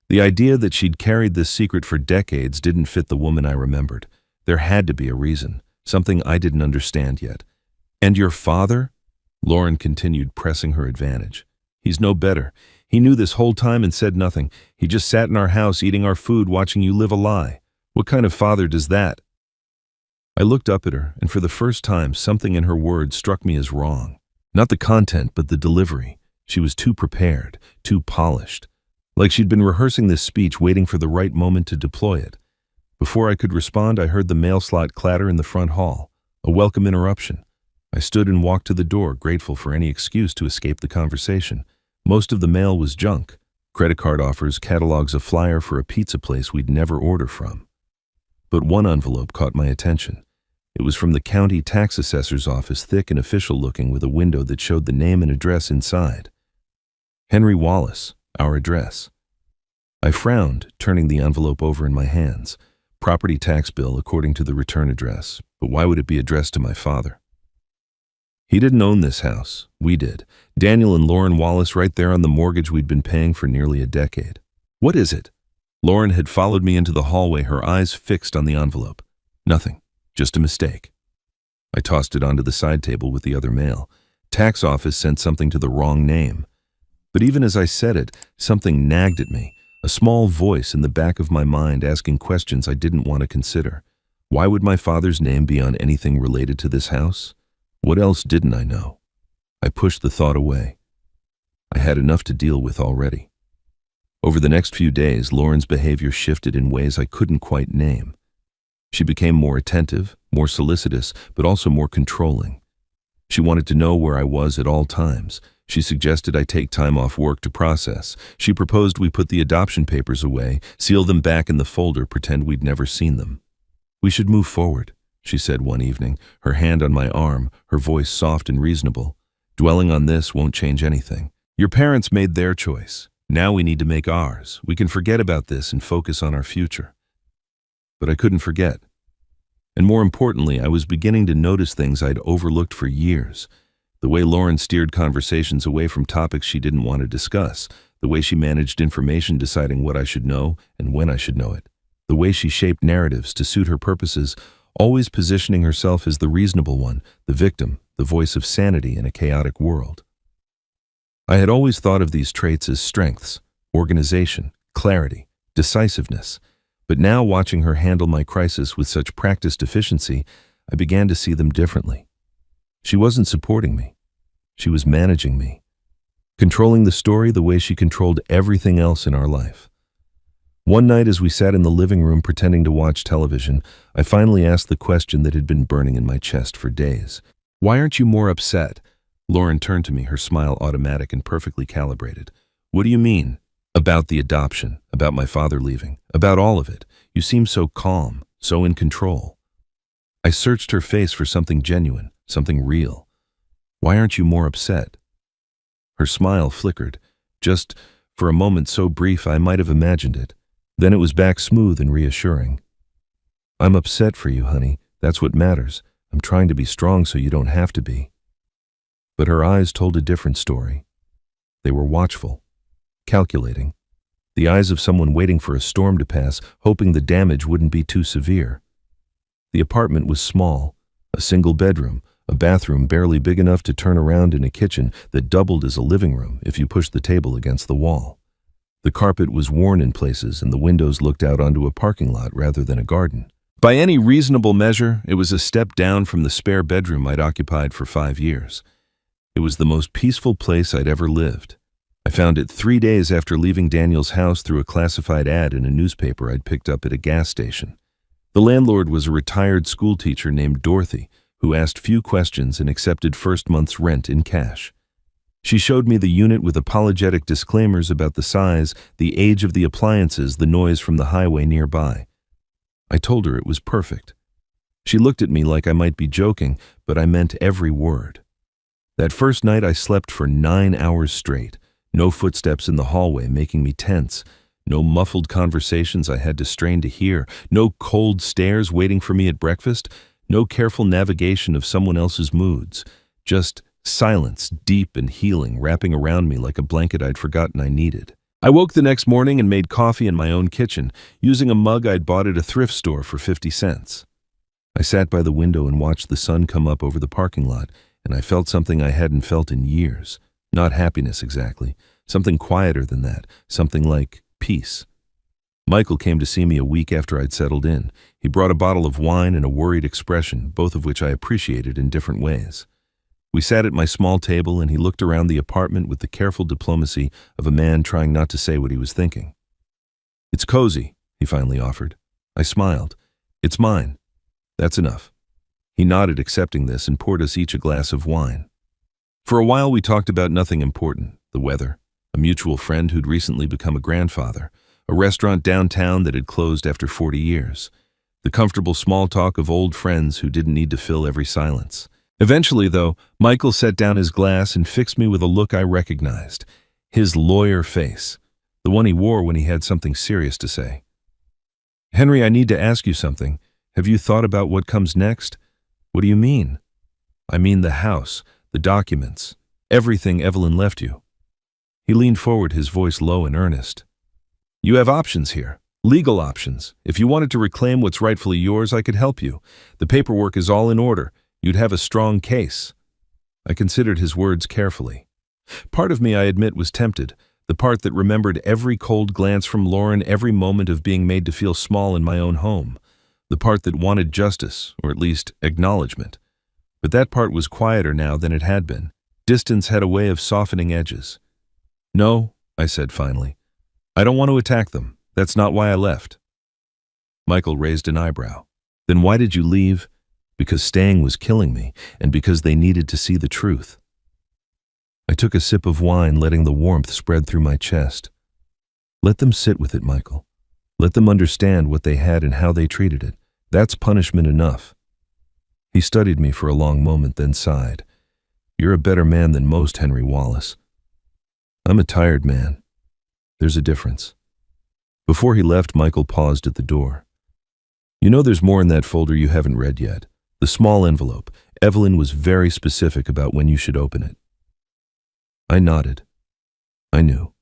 The idea that she'd carried this secret for decades didn't fit the woman I remembered. There had to be a reason, something I didn't understand yet. And your father? Lauren continued, pressing her advantage. He's no better. He knew this whole time and said nothing. He just sat in our house eating our food, watching you live a lie. What kind of father does that? I looked up at her, and for the first time, something in her words struck me as wrong. Not the content, but the delivery. She was too prepared, too polished. Like she'd been rehearsing this speech, waiting for the right moment to deploy it. Before I could respond, I heard the mail slot clatter in the front hall. A welcome interruption. I stood and walked to the door, grateful for any excuse to escape the conversation. Most of the mail was junk. Credit card offers, catalogs, a flyer for a pizza place we'd never order from. But one envelope caught my attention. It was from the county tax assessor's office, thick and official looking, with a window that showed the name and address inside. Henry Wallace, our address. I frowned, turning the envelope over in my hands. Property tax bill according to the return address, but why would it be addressed to my father? He didn't own this house. We did. Daniel and Lauren Wallace, right there on the mortgage we'd been paying for nearly a decade. What is it? Lauren had followed me into the hallway, her eyes fixed on the envelope. Nothing. Just a mistake. I tossed it onto the side table with the other mail. Tax office sent something to the wrong name. But even as I said it, something nagged at me, a small voice in the back of my mind asking questions I didn't want to consider. Why would my father's name be on anything related to this house? What else didn't I know? I pushed the thought away. I had enough to deal with already. Over the next few days, Lauren's behavior shifted in ways I couldn't quite name. She became more attentive, more solicitous, but also more controlling. She wanted to know where I was at all times. She suggested I take time off work to process. She proposed we put the adoption papers away, seal them back in the folder, pretend we'd never seen them. We should move forward, she said one evening, her hand on my arm, her voice soft and reasonable. Dwelling on this won't change anything. Your parents made their choice. Now we need to make ours. We can forget about this and focus on our future. But I couldn't forget. And more importantly, I was beginning to notice things I'd overlooked for years. The way Lauren steered conversations away from topics she didn't want to discuss, the way she managed information, deciding what I should know and when I should know it, the way she shaped narratives to suit her purposes, always positioning herself as the reasonable one, the victim, the voice of sanity in a chaotic world. I had always thought of these traits as strengths, organization, clarity, decisiveness, but now, watching her handle my crisis with such practiced efficiency, I began to see them differently. She wasn't supporting me. She was managing me, controlling the story the way she controlled everything else in our life. One night, as we sat in the living room pretending to watch television, I finally asked the question that had been burning in my chest for days. Why aren't you more upset? Lauren turned to me, her smile automatic and perfectly calibrated. What do you mean? About the adoption, about my father leaving, about all of it. You seem so calm, so in control. I searched her face for something genuine, something real. Why aren't you more upset? Her smile flickered, just for a moment so brief I might have imagined it. Then it was back smooth and reassuring. I'm upset for you, honey. That's what matters. I'm trying to be strong so you don't have to be. But her eyes told a different story. They were watchful, calculating. The eyes of someone waiting for a storm to pass, hoping the damage wouldn't be too severe. The apartment was small, a single bedroom, a bathroom barely big enough to turn around, in a kitchen that doubled as a living room if you pushed the table against the wall. The carpet was worn in places and the windows looked out onto a parking lot rather than a garden. By any reasonable measure, it was a step down from the spare bedroom I'd occupied for 5 years. It was the most peaceful place I'd ever lived. I found it 3 days after leaving Daniel's house through a classified ad in a newspaper I'd picked up at a gas station. The landlord was a retired schoolteacher named Dorothy, who asked few questions and accepted first month's rent in cash. She showed me the unit with apologetic disclaimers about the size, the age of the appliances, the noise from the highway nearby. I told her it was perfect. She looked at me like I might be joking, but I meant every word. That first night I slept for 9 hours straight. No footsteps in the hallway making me tense. No muffled conversations I had to strain to hear. No cold stares waiting for me at breakfast. No careful navigation of someone else's moods. Just silence, deep and healing, wrapping around me like a blanket I'd forgotten I needed. I woke the next morning and made coffee in my own kitchen, using a mug I'd bought at a thrift store for 50 cents. I sat by the window and watched the sun come up over the parking lot, and I felt something I hadn't felt in years. Not happiness exactly, something quieter than that, something like peace. Michael came to see me a week after I'd settled in. He brought a bottle of wine and a worried expression, both of which I appreciated in different ways. We sat at my small table and he looked around the apartment with the careful diplomacy of a man trying not to say what he was thinking. It's cozy, he finally offered. I smiled. It's mine. That's enough. He nodded, accepting this, and poured us each a glass of wine. For a while we talked about nothing important: the weather, a mutual friend who'd recently become a grandfather, a restaurant downtown that had closed after 40 years, the comfortable small talk of old friends who didn't need to fill every silence. Eventually, though, Michael set down his glass and fixed me with a look I recognized, his lawyer face, the one he wore when he had something serious to say. "Henry, I need to ask you something. Have you thought about what comes next?" "What do you mean?" "I mean the house, the documents, everything Evelyn left you." He leaned forward, his voice low and earnest. "You have options here, legal options. If you wanted to reclaim what's rightfully yours, I could help you. The paperwork is all in order. You'd have a strong case." I considered his words carefully. Part of me, I admit, was tempted, the part that remembered every cold glance from Lauren, every moment of being made to feel small in my own home, the part that wanted justice, or at least acknowledgement. But that part was quieter now than it had been. Distance had a way of softening edges. "No," I said finally. "I don't want to attack them. That's not why I left." Michael raised an eyebrow. "Then why did you leave?" "Because staying was killing me, and because they needed to see the truth." I took a sip of wine, letting the warmth spread through my chest. "Let them sit with it, Michael. Let them understand what they had and how they treated it. That's punishment enough." He studied me for a long moment, then sighed. "You're a better man than most, Henry Wallace." "I'm a tired man. There's a difference." Before he left, Michael paused at the door. "You know there's more in that folder you haven't read yet. The small envelope. Evelyn was very specific about when you should open it." I nodded. I knew.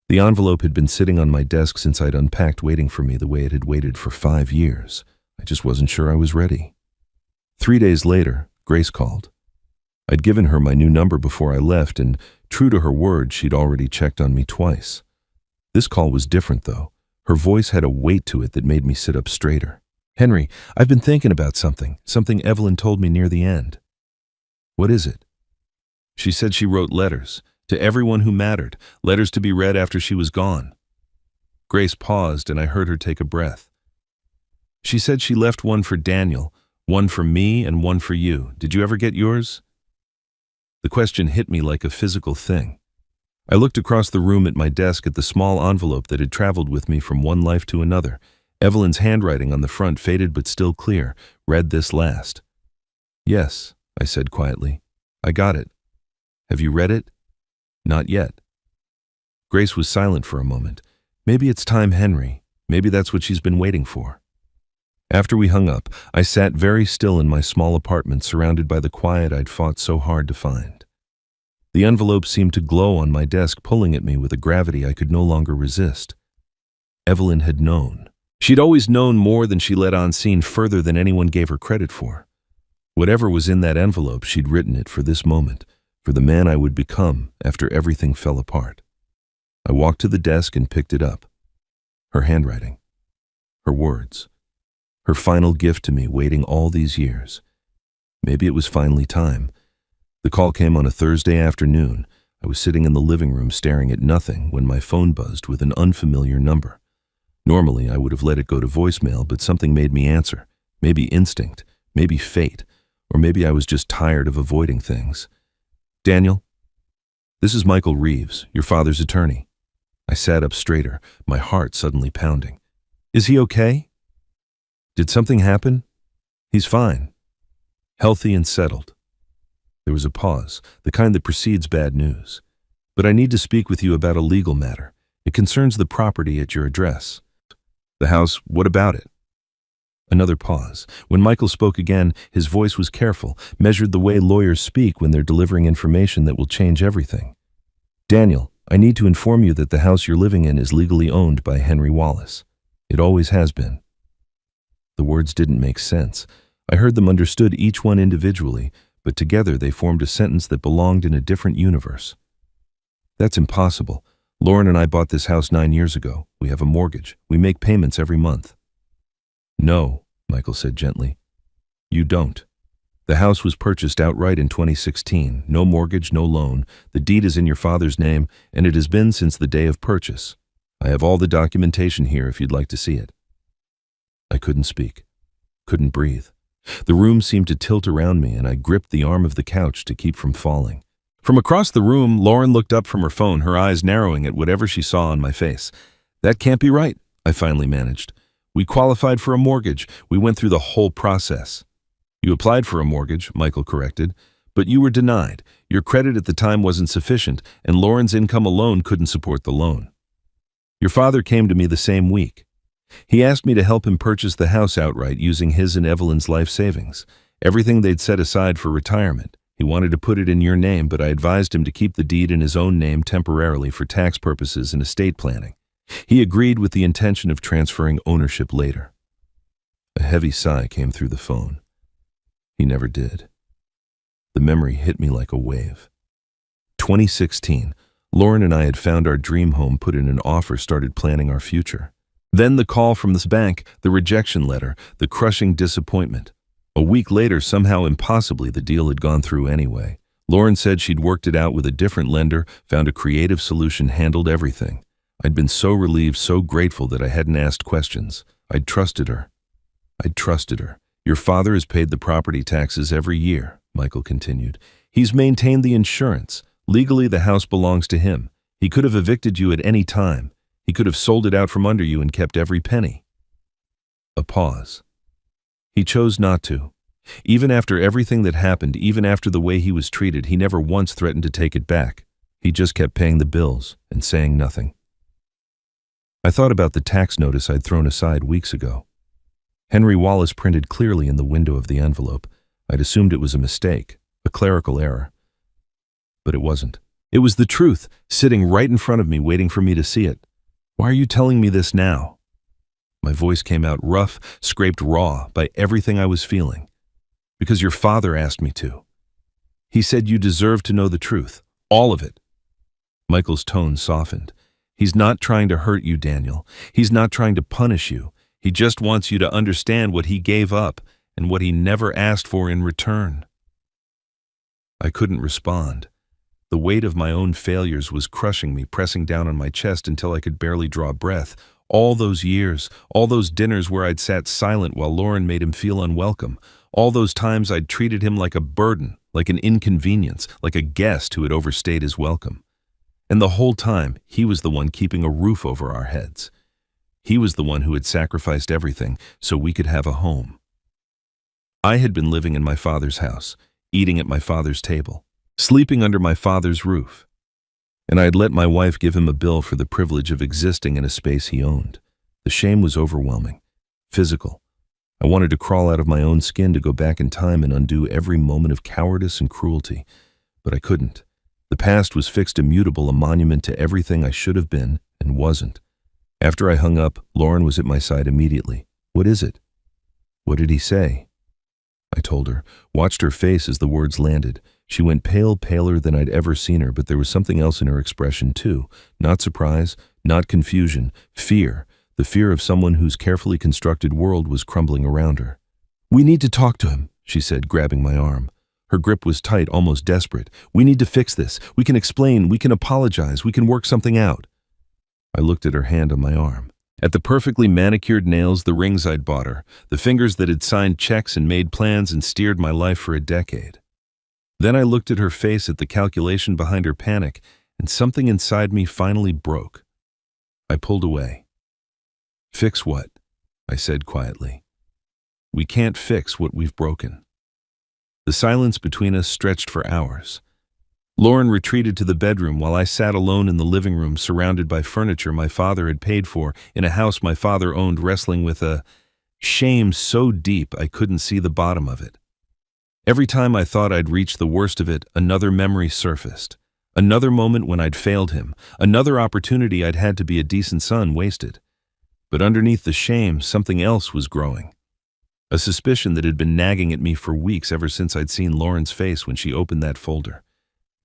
The envelope had been sitting on my desk since I'd unpacked, waiting for me the way it had waited for 5 years. I just wasn't sure I was ready. 3 days later, Grace called. I'd given her my new number before I left, and true to her word, she'd already checked on me twice. This call was different, though. Her voice had a weight to it that made me sit up straighter. "Henry, I've been thinking about something Evelyn told me near the end." "What is it?" "She said she wrote letters, to everyone who mattered, letters to be read after she was gone." Grace paused, and I heard her take a breath. "She said she left one for Daniel, one for me, and one for you. Did you ever get yours?" The question hit me like a physical thing. I looked across the room at my desk at the small envelope that had traveled with me from one life to another. Evelyn's handwriting on the front, faded but still clear, read this last. "Yes," I said quietly. "I got it." "Have you read it?" "Not yet." Grace was silent for a moment. "Maybe it's time, Henry. Maybe that's what she's been waiting for." After we hung up, I sat very still in my small apartment, surrounded by the quiet I'd fought so hard to find. The envelope seemed to glow on my desk, pulling at me with a gravity I could no longer resist. Evelyn had known. She'd always known more than she let on, seen further than anyone gave her credit for. Whatever was in that envelope, she'd written it for this moment, for the man I would become after everything fell apart. I walked to the desk and picked it up. Her handwriting. Her words. Her final gift to me, waiting all these years. Maybe it was finally time. The call came on a Thursday afternoon. I was sitting in the living room staring at nothing when my phone buzzed with an unfamiliar number. Normally, I would have let it go to voicemail, but something made me answer. Maybe instinct, maybe fate, or maybe I was just tired of avoiding things. "Daniel, this is Michael Reeves, your father's attorney." I sat up straighter, my heart suddenly pounding. "Is he okay?" "Did something happen?" "He's fine. Healthy and settled." There was a pause, the kind that precedes bad news. "But I need to speak with you about a legal matter. It concerns the property at your address." "The house, what about it?" Another pause. When Michael spoke again, his voice was careful, measured the way lawyers speak when they're delivering information that will change everything. "Daniel, I need to inform you that the house you're living in is legally owned by Henry Wallace. It always has been." The words didn't make sense. I heard them, understood each one individually, but together they formed a sentence that belonged in a different universe. "That's impossible. Lauren and I bought this house 9 years ago. We have a mortgage. We make payments every month." "No," Michael said gently. "You don't. The house was purchased outright in 2016. No mortgage, no loan. The deed is in your father's name, and it has been since the day of purchase. I have all the documentation here if you'd like to see it." I couldn't speak. Couldn't breathe. The room seemed to tilt around me, and I gripped the arm of the couch to keep from falling. From across the room, Lauren looked up from her phone, her eyes narrowing at whatever she saw on my face. "That can't be right," I finally managed. "We qualified for a mortgage. We went through the whole process." "You applied for a mortgage," Michael corrected, "but you were denied. Your credit at the time wasn't sufficient, and Lauren's income alone couldn't support the loan. Your father came to me the same week. He asked me to help him purchase the house outright using his and Evelyn's life savings, everything they'd set aside for retirement. He wanted to put it in your name, but I advised him to keep the deed in his own name temporarily for tax purposes and estate planning. He agreed with the intention of transferring ownership later." A heavy sigh came through the phone. He never did. The memory hit me like a wave. 2016, Lauren and I had found our dream home, put in an offer, started planning our future. Then the call from this bank, the rejection letter, the crushing disappointment. A week later, somehow impossibly, the deal had gone through anyway. Lauren said she'd worked it out with a different lender, found a creative solution, handled everything. I'd been so relieved, so grateful that I hadn't asked questions. I'd trusted her. "Your father has paid the property taxes every year," Michael continued. "He's maintained the insurance. Legally, the house belongs to him. He could have evicted you at any time. He could have sold it out from under you and kept every penny." A pause. He chose not to. Even after everything that happened, even after the way he was treated, he never once threatened to take it back. He just kept paying the bills and saying nothing. I thought about the tax notice I'd thrown aside weeks ago. Henry Wallace printed clearly in the window of the envelope. I'd assumed it was a mistake, a clerical error. But it wasn't. It was the truth, sitting right in front of me, waiting for me to see it. "Why are you telling me this now?" My voice came out rough, scraped raw by everything I was feeling. "Because your father asked me to. He said you deserve to know the truth, all of it." Michael's tone softened. "He's not trying to hurt you, Daniel. He's not trying to punish you. He just wants you to understand what he gave up and what he never asked for in return." I couldn't respond. The weight of my own failures was crushing me, pressing down on my chest until I could barely draw breath. All those years, all those dinners where I'd sat silent while Lauren made him feel unwelcome, all those times I'd treated him like a burden, like an inconvenience, like a guest who had overstayed his welcome. And the whole time, he was the one keeping a roof over our heads. He was the one who had sacrificed everything so we could have a home. I had been living in my father's house, eating at my father's table, sleeping under my father's roof. And I had let my wife give him a bill for the privilege of existing in a space he owned. The shame was overwhelming, physical. I wanted to crawl out of my own skin, to go back in time and undo every moment of cowardice and cruelty. But I couldn't. The past was fixed, immutable, a monument to everything I should have been and wasn't. After I hung up, Lauren was at my side immediately. "What is it?" "What did he say?" I told her, watched her face as the words landed. She went pale, paler than I'd ever seen her, but there was something else in her expression too. Not surprise, not confusion, fear. The fear of someone whose carefully constructed world was crumbling around her. "We need to talk to him," she said, grabbing my arm. Her grip was tight, almost desperate. "We need to fix this. We can explain, we can apologize, we can work something out." I looked at her hand on my arm, at the perfectly manicured nails, the rings I'd bought her, the fingers that had signed checks and made plans and steered my life for a decade. Then I looked at her face, at the calculation behind her panic, and something inside me finally broke. I pulled away. "Fix what?" I said quietly. "We can't fix what we've broken." The silence between us stretched for hours. Lauren retreated to the bedroom while I sat alone in the living room, surrounded by furniture my father had paid for, in a house my father owned, wrestling with a shame so deep I couldn't see the bottom of it. Every time I thought I'd reached the worst of it, another memory surfaced. Another moment when I'd failed him. Another opportunity I'd had to be a decent son wasted. But underneath the shame, something else was growing. A suspicion that had been nagging at me for weeks, ever since I'd seen Lauren's face when she opened that folder.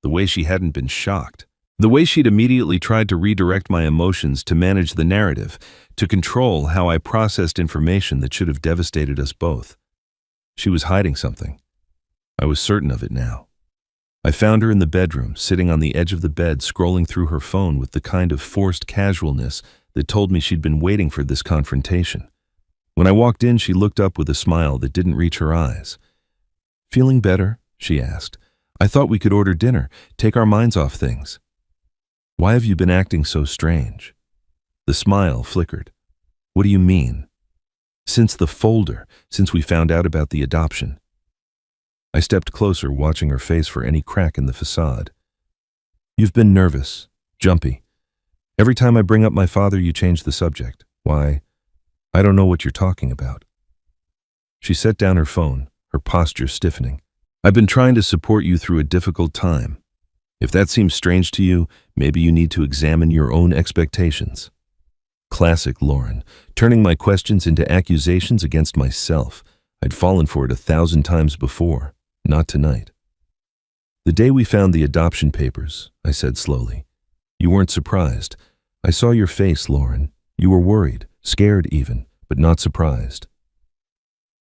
The way she hadn't been shocked. The way she'd immediately tried to redirect my emotions, to manage the narrative, to control how I processed information that should have devastated us both. She was hiding something. I was certain of it now. I found her in the bedroom, sitting on the edge of the bed, scrolling through her phone with the kind of forced casualness that told me she'd been waiting for this confrontation. When I walked in, she looked up with a smile that didn't reach her eyes. "Feeling better?" she asked. "I thought we could order dinner, take our minds off things." "Why have you been acting so strange?" The smile flickered. "What do you mean?" "Since the folder, since we found out about the adoption." I stepped closer, watching her face for any crack in the facade. "You've been nervous, jumpy. Every time I bring up my father, you change the subject. Why? I don't know what you're talking about." She set down her phone, her posture stiffening. "I've been trying to support you through a difficult time. If that seems strange to you, maybe you need to examine your own expectations." Classic Lauren, turning my questions into accusations against myself. I'd fallen for it 1,000 times before, not tonight. "The day we found the adoption papers," I said slowly, "you weren't surprised. I saw your face, Lauren. You were worried, scared even, but not surprised."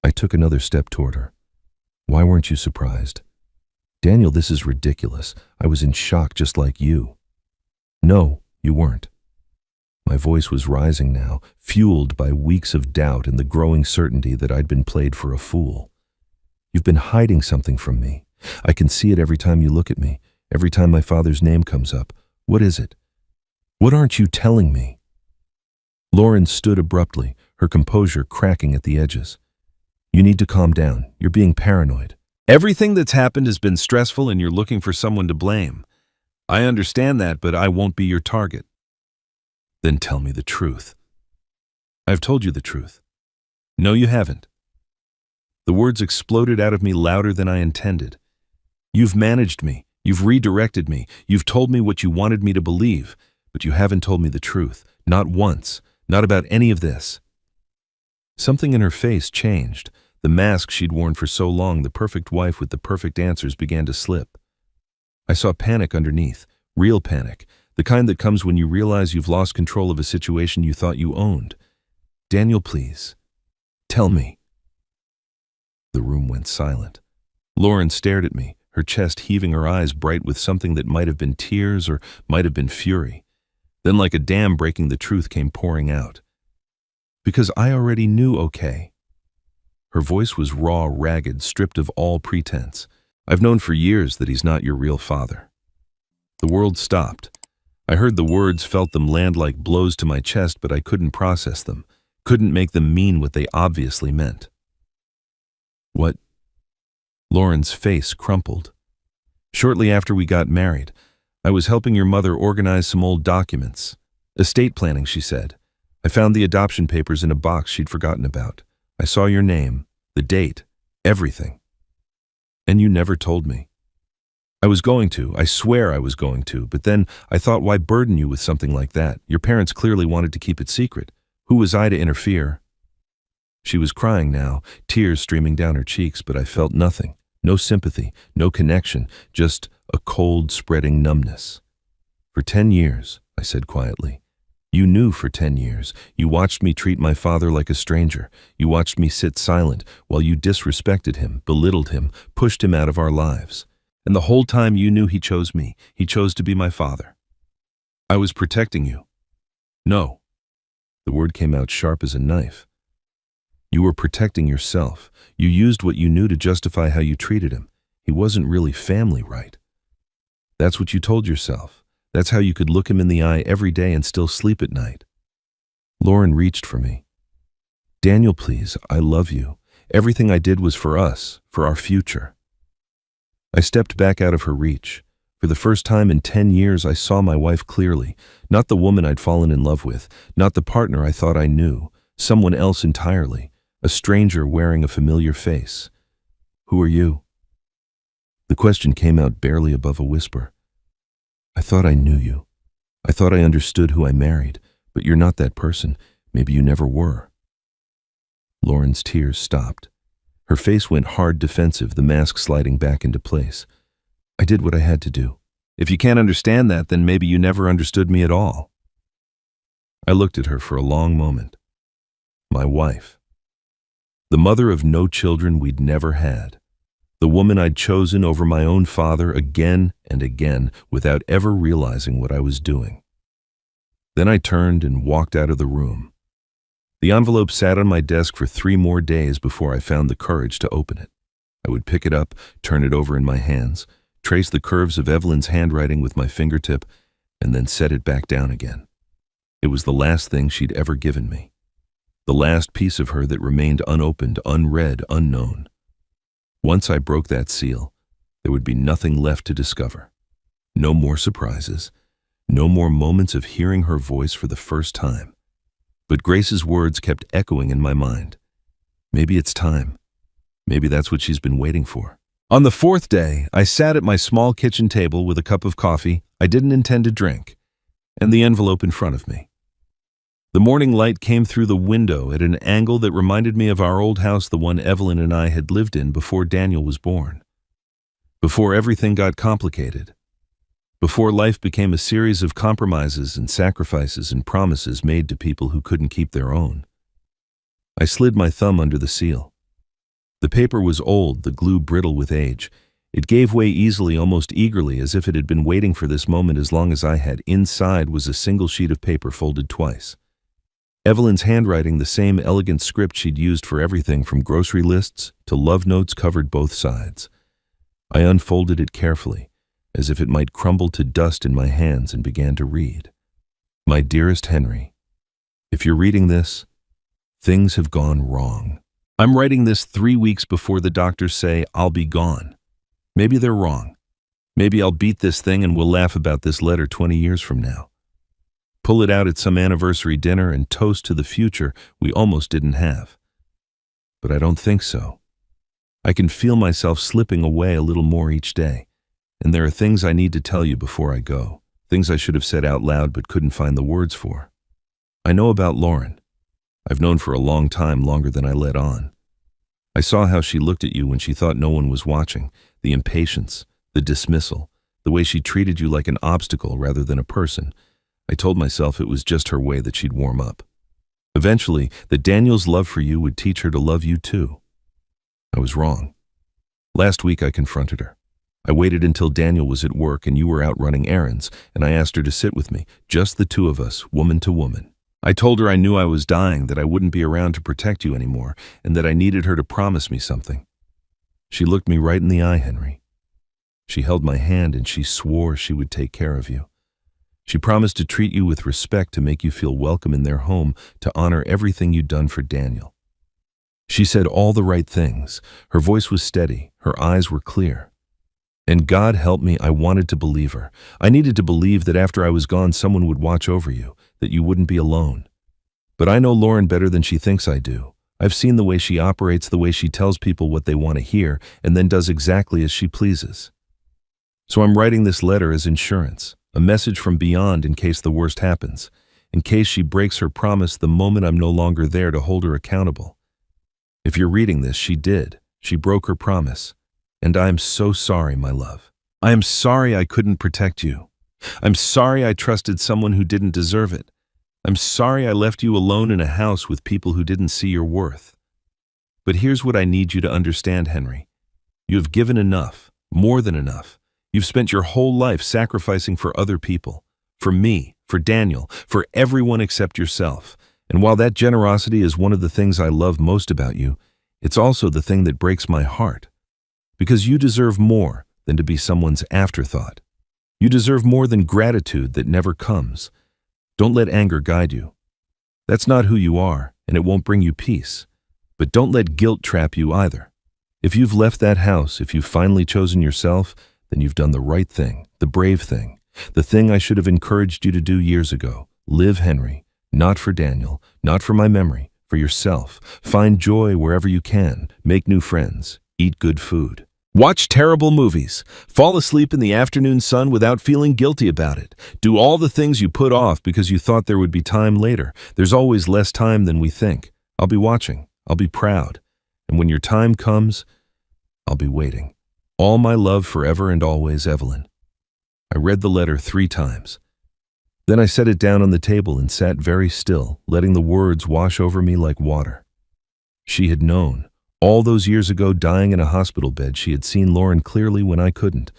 I took another step toward her. "Why weren't you surprised?" "Daniel, this is ridiculous. I was in shock just like you." "No, you weren't." My voice was rising now, fueled by weeks of doubt and the growing certainty that I'd been played for a fool. "You've been hiding something from me. I can see it every time you look at me, every time my father's name comes up. What is it? What aren't you telling me?" Lauren stood abruptly, her composure cracking at the edges. "You need to calm down. You're being paranoid. Everything that's happened has been stressful and you're looking for someone to blame. I understand that, but I won't be your target." "Then tell me the truth." "I've told you the truth." "No, you haven't." The words exploded out of me louder than I intended. "You've managed me. You've redirected me. You've told me what you wanted me to believe, but you haven't told me the truth. Not once. Not about any of this." Something in her face changed. The mask she'd worn for so long, the perfect wife with the perfect answers, began to slip. I saw panic underneath, real panic, the kind that comes when you realize you've lost control of a situation you thought you owned. "Daniel, please. Tell me." The room went silent. Lauren stared at me, her chest heaving, her eyes bright with something that might have been tears or might have been fury. Then, like a dam breaking, the truth came pouring out. "Because I already knew, okay." Her voice was raw, ragged, stripped of all pretense. "I've known for years that he's not your real father." The world stopped. I heard the words, felt them land like blows to my chest, but I couldn't process them, couldn't make them mean what they obviously meant. "What?" Lauren's face crumpled. "Shortly after we got married, I was helping your mother organize some old documents. Estate planning, she said. I found the adoption papers in a box she'd forgotten about. I saw your name, the date, everything. And you never told me. I was going to, I swear I was going to, but then I thought, why burden you with something like that? Your parents clearly wanted to keep it secret. Who was I to interfere?" She was crying now, tears streaming down her cheeks, but I felt nothing. No sympathy, no connection, just a cold, spreading numbness. "For 10 years, I said quietly. "You knew for 10 years. You watched me treat my father like a stranger. You watched me sit silent while you disrespected him, belittled him, pushed him out of our lives. And the whole time you knew he chose me. He chose to be my father. I was protecting you." "No." The word came out sharp as a knife. "You were protecting yourself. You used what you knew to justify how you treated him. He wasn't really family, right? That's what you told yourself. That's how you could look him in the eye every day and still sleep at night." Lauren reached for me. "Daniel, please, I love you. Everything I did was for us, for our future." I stepped back out of her reach. For the first time in 10 years, I saw my wife clearly, not the woman I'd fallen in love with, not the partner I thought I knew, someone else entirely, a stranger wearing a familiar face. "Who are you?" The question came out barely above a whisper. "I thought I knew you. I thought I understood who I married, but you're not that person. Maybe you never were." Lauren's tears stopped. Her face went hard defensive, the mask sliding back into place. "I did what I had to do. If you can't understand that, then maybe you never understood me at all." I looked at her for a long moment. My wife. The mother of no children we'd never had. The woman I'd chosen over my own father again and again without ever realizing what I was doing. Then I turned and walked out of the room. The envelope sat on my desk for 3 more days before I found the courage to open it. I would pick it up, turn it over in my hands, trace the curves of Evelyn's handwriting with my fingertip, and then set it back down again. It was the last thing she'd ever given me. The last piece of her that remained unopened, unread, unknown. Once I broke that seal, there would be nothing left to discover. No more surprises, no more moments of hearing her voice for the first time. But Grace's words kept echoing in my mind. Maybe it's time. Maybe that's what she's been waiting for. On the 4th day, I sat at my small kitchen table with a cup of coffee I didn't intend to drink, and the envelope in front of me. The morning light came through the window at an angle that reminded me of our old house, the one Evelyn and I had lived in before Daniel was born. Before everything got complicated. Before life became a series of compromises and sacrifices and promises made to people who couldn't keep their own. I slid my thumb under the seal. The paper was old, the glue brittle with age. It gave way easily, almost eagerly, as if it had been waiting for this moment as long as I had. Inside was a single sheet of paper folded twice. Evelyn's handwriting, the same elegant script she'd used for everything from grocery lists to love notes, covered both sides. I unfolded it carefully, as if it might crumble to dust in my hands, and began to read. My dearest Henry, if you're reading this, things have gone wrong. I'm writing this 3 weeks before the doctors say I'll be gone. Maybe they're wrong. Maybe I'll beat this thing and we'll laugh about this letter 20 years from now. Pull it out at some anniversary dinner and toast to the future we almost didn't have. But I don't think so. I can feel myself slipping away a little more each day. And there are things I need to tell you before I go, things I should have said out loud but couldn't find the words for. I know about Lauren. I've known for a long time, longer than I let on. I saw how she looked at you when she thought no one was watching, the impatience, the dismissal, the way she treated you like an obstacle rather than a person. I told myself it was just her way that she'd warm up. Eventually, that Daniel's love for you would teach her to love you too. I was wrong. Last week I confronted her. I waited until Daniel was at work and you were out running errands, and I asked her to sit with me, just the two of us, woman to woman. I told her I knew I was dying, that I wouldn't be around to protect you anymore, and that I needed her to promise me something. She looked me right in the eye, Henry. She held my hand and she swore she would take care of you. She promised to treat you with respect, to make you feel welcome in their home, to honor everything you'd done for Daniel. She said all the right things. Her voice was steady. Her eyes were clear. And God help me, I wanted to believe her. I needed to believe that after I was gone, someone would watch over you, that you wouldn't be alone. But I know Lauren better than she thinks I do. I've seen the way she operates, the way she tells people what they want to hear, and then does exactly as she pleases. So I'm writing this letter as insurance, a message from beyond in case the worst happens, in case she breaks her promise the moment I'm no longer there to hold her accountable. If you're reading this, she did. She broke her promise. And I'm so sorry, my love. I am sorry I couldn't protect you. I'm sorry I trusted someone who didn't deserve it. I'm sorry I left you alone in a house with people who didn't see your worth. But here's what I need you to understand, Henry. You have given enough, more than enough. You've spent your whole life sacrificing for other people, for me, for Daniel, for everyone except yourself. And while that generosity is one of the things I love most about you, it's also the thing that breaks my heart. Because you deserve more than to be someone's afterthought. You deserve more than gratitude that never comes. Don't let anger guide you. That's not who you are, and it won't bring you peace. But don't let guilt trap you either. If you've left that house, if you've finally chosen yourself, then you've done the right thing, the brave thing, the thing I should have encouraged you to do years ago. Live, Henry, not for Daniel, not for my memory, for yourself. Find joy wherever you can, make new friends, eat good food. Watch terrible movies. Fall asleep in the afternoon sun without feeling guilty about it. Do all the things you put off because you thought there would be time later. There's always less time than we think. I'll be watching. I'll be proud. And when your time comes, I'll be waiting. All my love forever and always, Evelyn. I read the letter 3 times. Then I set it down on the table and sat very still, letting the words wash over me like water. She had known. All those years ago, dying in a hospital bed, she had seen Lauren clearly when I couldn't.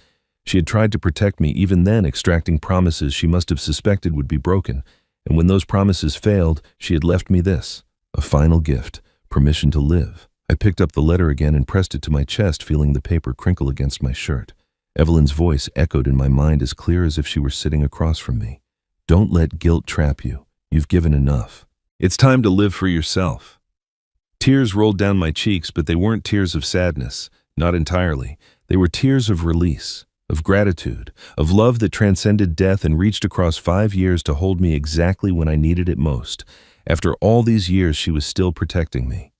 She had tried to protect me, even then extracting promises she must have suspected would be broken. And when those promises failed, she had left me this, A final gift, permission to live. I picked up the letter again and pressed it to my chest, feeling the paper crinkle against my shirt. Evelyn's voice echoed in my mind as clear as if she were sitting across from me. Don't let guilt trap you. You've given enough. It's time to live for yourself. Tears rolled down my cheeks, but they weren't tears of sadness. Not entirely. They were tears of release, of gratitude, of love that transcended death and reached across 5 years to hold me exactly when I needed it most. After all these years, she was still protecting me.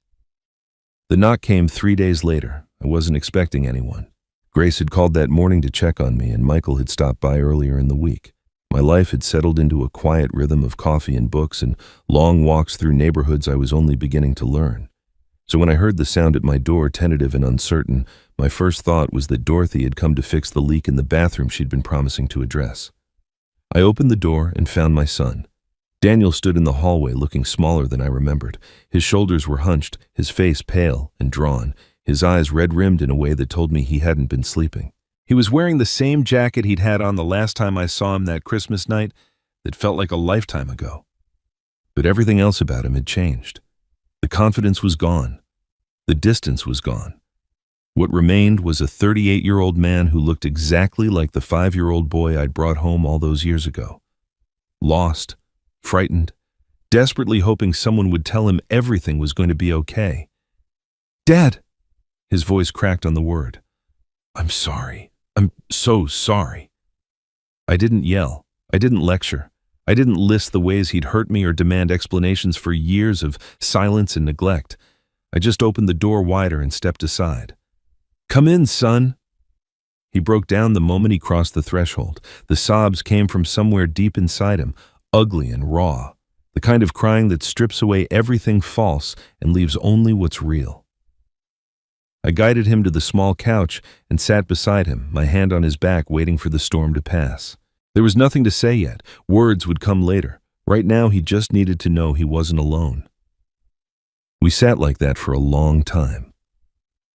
The knock came 3 days later. I wasn't expecting anyone. Grace had called that morning to check on me, and Michael had stopped by earlier in the week. My life had settled into a quiet rhythm of coffee and books and long walks through neighborhoods I was only beginning to learn. So when I heard the sound at my door, tentative and uncertain, my first thought was that Dorothy had come to fix the leak in the bathroom she'd been promising to address. I opened the door and found my son. Daniel stood in the hallway looking smaller than I remembered. His shoulders were hunched, his face pale and drawn, his eyes red-rimmed in a way that told me he hadn't been sleeping. He was wearing the same jacket he'd had on the last time I saw him that Christmas night that felt like a lifetime ago. But everything else about him had changed. The confidence was gone. The distance was gone. What remained was a 38-year-old man who looked exactly like the 5-year-old boy I'd brought home all those years ago. Lost, frightened, desperately hoping someone would tell him everything was going to be okay. "Dad!" His voice cracked on the word. "I'm sorry. I'm so sorry." I didn't yell. I didn't lecture. I didn't list the ways he'd hurt me or demand explanations for years of silence and neglect. I just opened the door wider and stepped aside. "Come in, son." He broke down the moment he crossed the threshold. The sobs came from somewhere deep inside him, ugly and raw, the kind of crying that strips away everything false and leaves only what's real. I guided him to the small couch and sat beside him, my hand on his back, waiting for the storm to pass. There was nothing to say yet. Words would come later. Right now, he just needed to know he wasn't alone. We sat like that for a long time.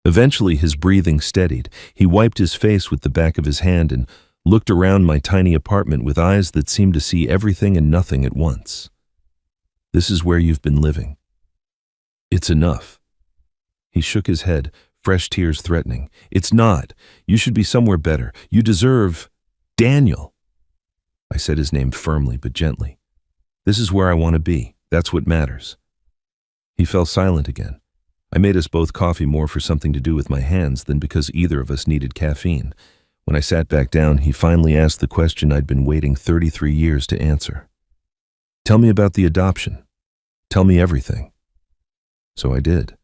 Eventually, his breathing steadied. He wiped his face with the back of his hand and looked around my tiny apartment with eyes that seemed to see everything and nothing at once. "This is where you've been living. It's enough." He shook his head, fresh tears threatening. "It's not. You should be somewhere better. You deserve Daniel." I said his name firmly but gently. "This is where I want to be. That's what matters." He fell silent again. I made us both coffee more for something to do with my hands than because either of us needed caffeine. When I sat back down, he finally asked the question I'd been waiting 33 years to answer. "Tell me about the adoption. Tell me everything." So I did.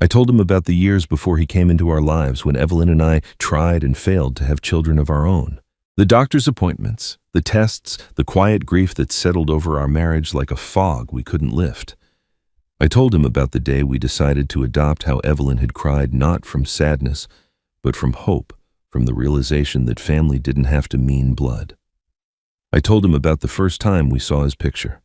I told him about the years before he came into our lives, when Evelyn and I tried and failed to have children of our own. The doctor's appointments, the tests, the quiet grief that settled over our marriage like a fog we couldn't lift. I told him about the day we decided to adopt, how Evelyn had cried not from sadness, but from hope, from the realization that family didn't have to mean blood. I told him about the first time we saw his picture.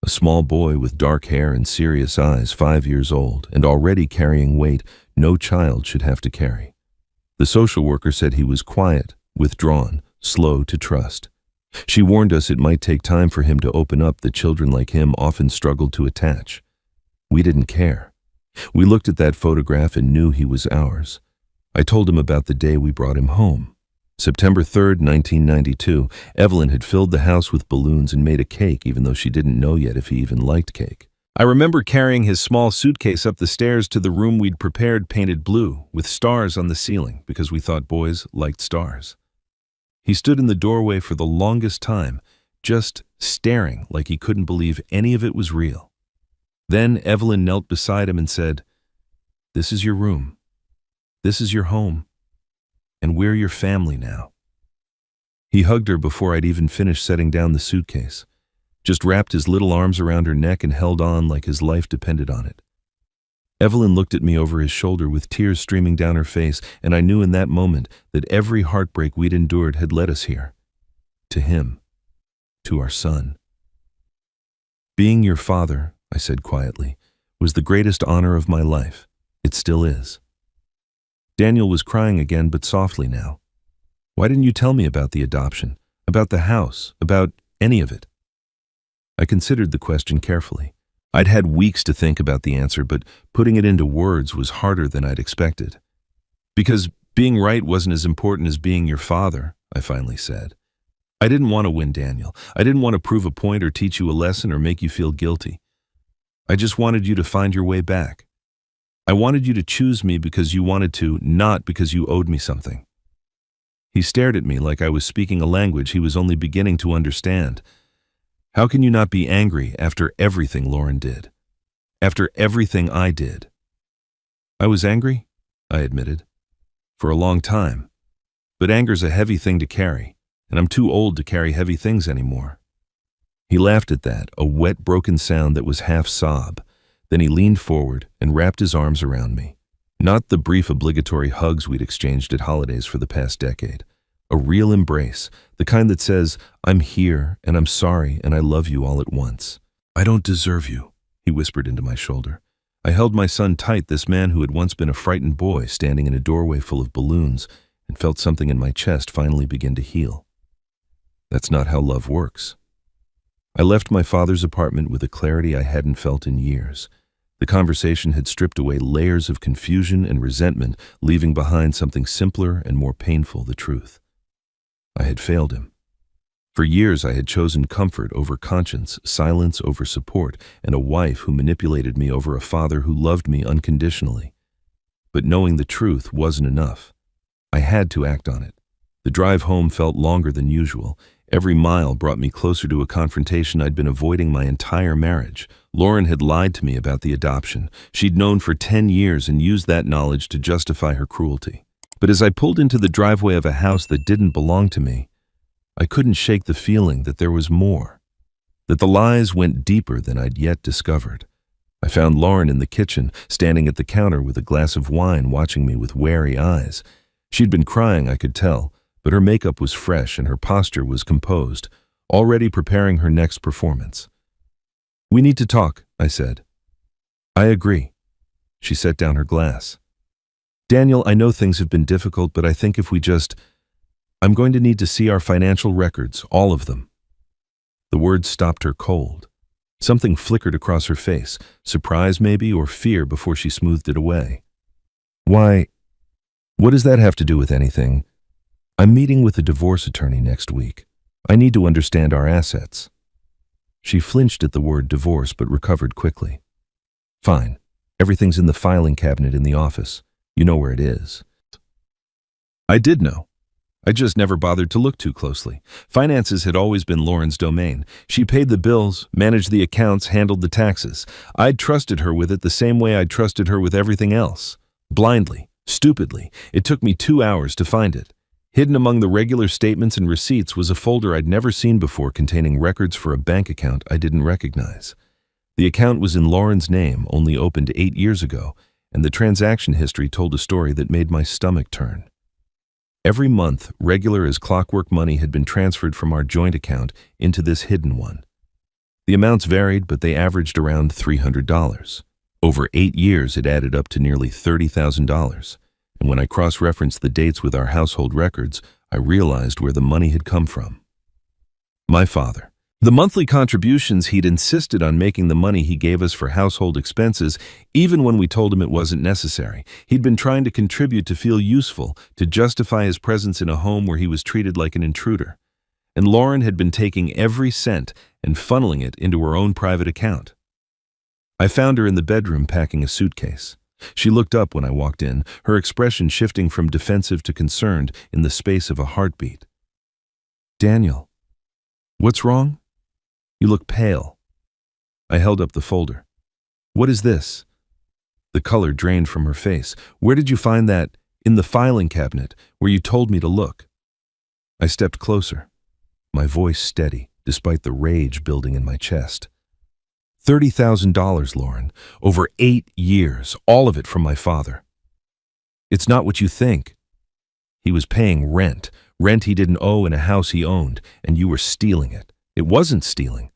A small boy with dark hair and serious eyes, 5 years old, and already carrying weight no child should have to carry. The social worker said he was quiet, withdrawn, slow to trust. She warned us it might take time for him to open up, that children like him often struggled to attach. We didn't care. We looked at that photograph and knew he was ours. I told him about the day we brought him home. September 3rd, 1992, Evelyn had filled the house with balloons and made a cake, even though she didn't know yet if he even liked cake. I remember carrying his small suitcase up the stairs to the room we'd prepared, painted blue, with stars on the ceiling, because we thought boys liked stars. He stood in the doorway for the longest time, just staring like he couldn't believe any of it was real. Then Evelyn knelt beside him and said, "This is your room. This is your home. And we're your family now." He hugged her before I'd even finished setting down the suitcase, just wrapped his little arms around her neck and held on like his life depended on it. Evelyn looked at me over his shoulder with tears streaming down her face, and I knew in that moment that every heartbreak we'd endured had led us here. To him. To our son. "Being your father," I said quietly, "was the greatest honor of my life. It still is." Daniel was crying again, but softly now. "Why didn't you tell me about the adoption, about the house, about any of it?" I considered the question carefully. I'd had weeks to think about the answer, but putting it into words was harder than I'd expected. Because being right wasn't as important as being your father, I finally said. I didn't want to win, Daniel. I didn't want to prove a point or teach you a lesson or make you feel guilty. I just wanted you to find your way back. I wanted you to choose me because you wanted to, not because you owed me something. He stared at me like I was speaking a language he was only beginning to understand. How can you not be angry after everything Lauren did? After everything I did? I was angry, I admitted, for a long time. But anger's a heavy thing to carry, and I'm too old to carry heavy things anymore. He laughed at that, a wet, broken sound that was half sob. Then he leaned forward and wrapped his arms around me. Not the brief obligatory hugs we'd exchanged at holidays for the past decade. A real embrace, the kind that says, I'm here, and I'm sorry, and I love you all at once. I don't deserve you, he whispered into my shoulder. I held my son tight, this man who had once been a frightened boy standing in a doorway full of balloons, and felt something in my chest finally begin to heal. That's not how love works. I left my father's apartment with a clarity I hadn't felt in years. The conversation had stripped away layers of confusion and resentment, leaving behind something simpler and more painful, the truth. I had failed him. For years I had chosen comfort over conscience, silence over support, and a wife who manipulated me over a father who loved me unconditionally. But knowing the truth wasn't enough. I had to act on it. The drive home felt longer than usual. Every mile brought me closer to a confrontation I'd been avoiding my entire marriage. Lauren had lied to me about the adoption. She'd known for 10 years and used that knowledge to justify her cruelty. But as I pulled into the driveway of a house that didn't belong to me, I couldn't shake the feeling that there was more, that the lies went deeper than I'd yet discovered. I found Lauren in the kitchen, standing at the counter with a glass of wine, watching me with wary eyes. She'd been crying, I could tell, but her makeup was fresh and her posture was composed, already preparing her next performance. We need to talk, I said. I agree. She set down her glass. Daniel, I know things have been difficult, but I think if we I'm going to need to see our financial records, all of them. The words stopped her cold. Something flickered across her face, surprise maybe, or fear before she smoothed it away. Why? What does that have to do with anything? I'm meeting with a divorce attorney next week. I need to understand our assets. She flinched at the word divorce but recovered quickly. Fine. Everything's in the filing cabinet in the office. You know where it is. I did know. I just never bothered to look too closely. Finances had always been Lauren's domain. She paid the bills, managed the accounts, handled the taxes. I'd trusted her with it the same way I'd trusted her with everything else. Blindly, stupidly. It took me 2 hours to find it. Hidden among the regular statements and receipts was a folder I'd never seen before containing records for a bank account I didn't recognize. The account was in Lauren's name, only opened 8 years ago, and the transaction history told a story that made my stomach turn. Every month, regular as clockwork money had been transferred from our joint account into this hidden one. The amounts varied, but they averaged around $300. Over 8 years, it added up to nearly $30,000. And when I cross-referenced the dates with our household records, I realized where the money had come from. My father. The monthly contributions he'd insisted on making the money he gave us for household expenses, even when we told him it wasn't necessary. He'd been trying to contribute to feel useful, to justify his presence in a home where he was treated like an intruder. And Lauren had been taking every cent and funneling it into her own private account. I found her in the bedroom packing a suitcase. She looked up when I walked in, her expression shifting from defensive to concerned in the space of a heartbeat. Daniel, what's wrong? You look pale. I held up the folder. What is this? The color drained from her face. Where did you find that? In the filing cabinet, where you told me to look. I stepped closer, my voice steady, despite the rage building in my chest. $30,000, Lauren, over 8 years, all of it from my father. It's not what you think. He was paying rent he didn't owe in a house he owned, and you were stealing it. It wasn't stealing.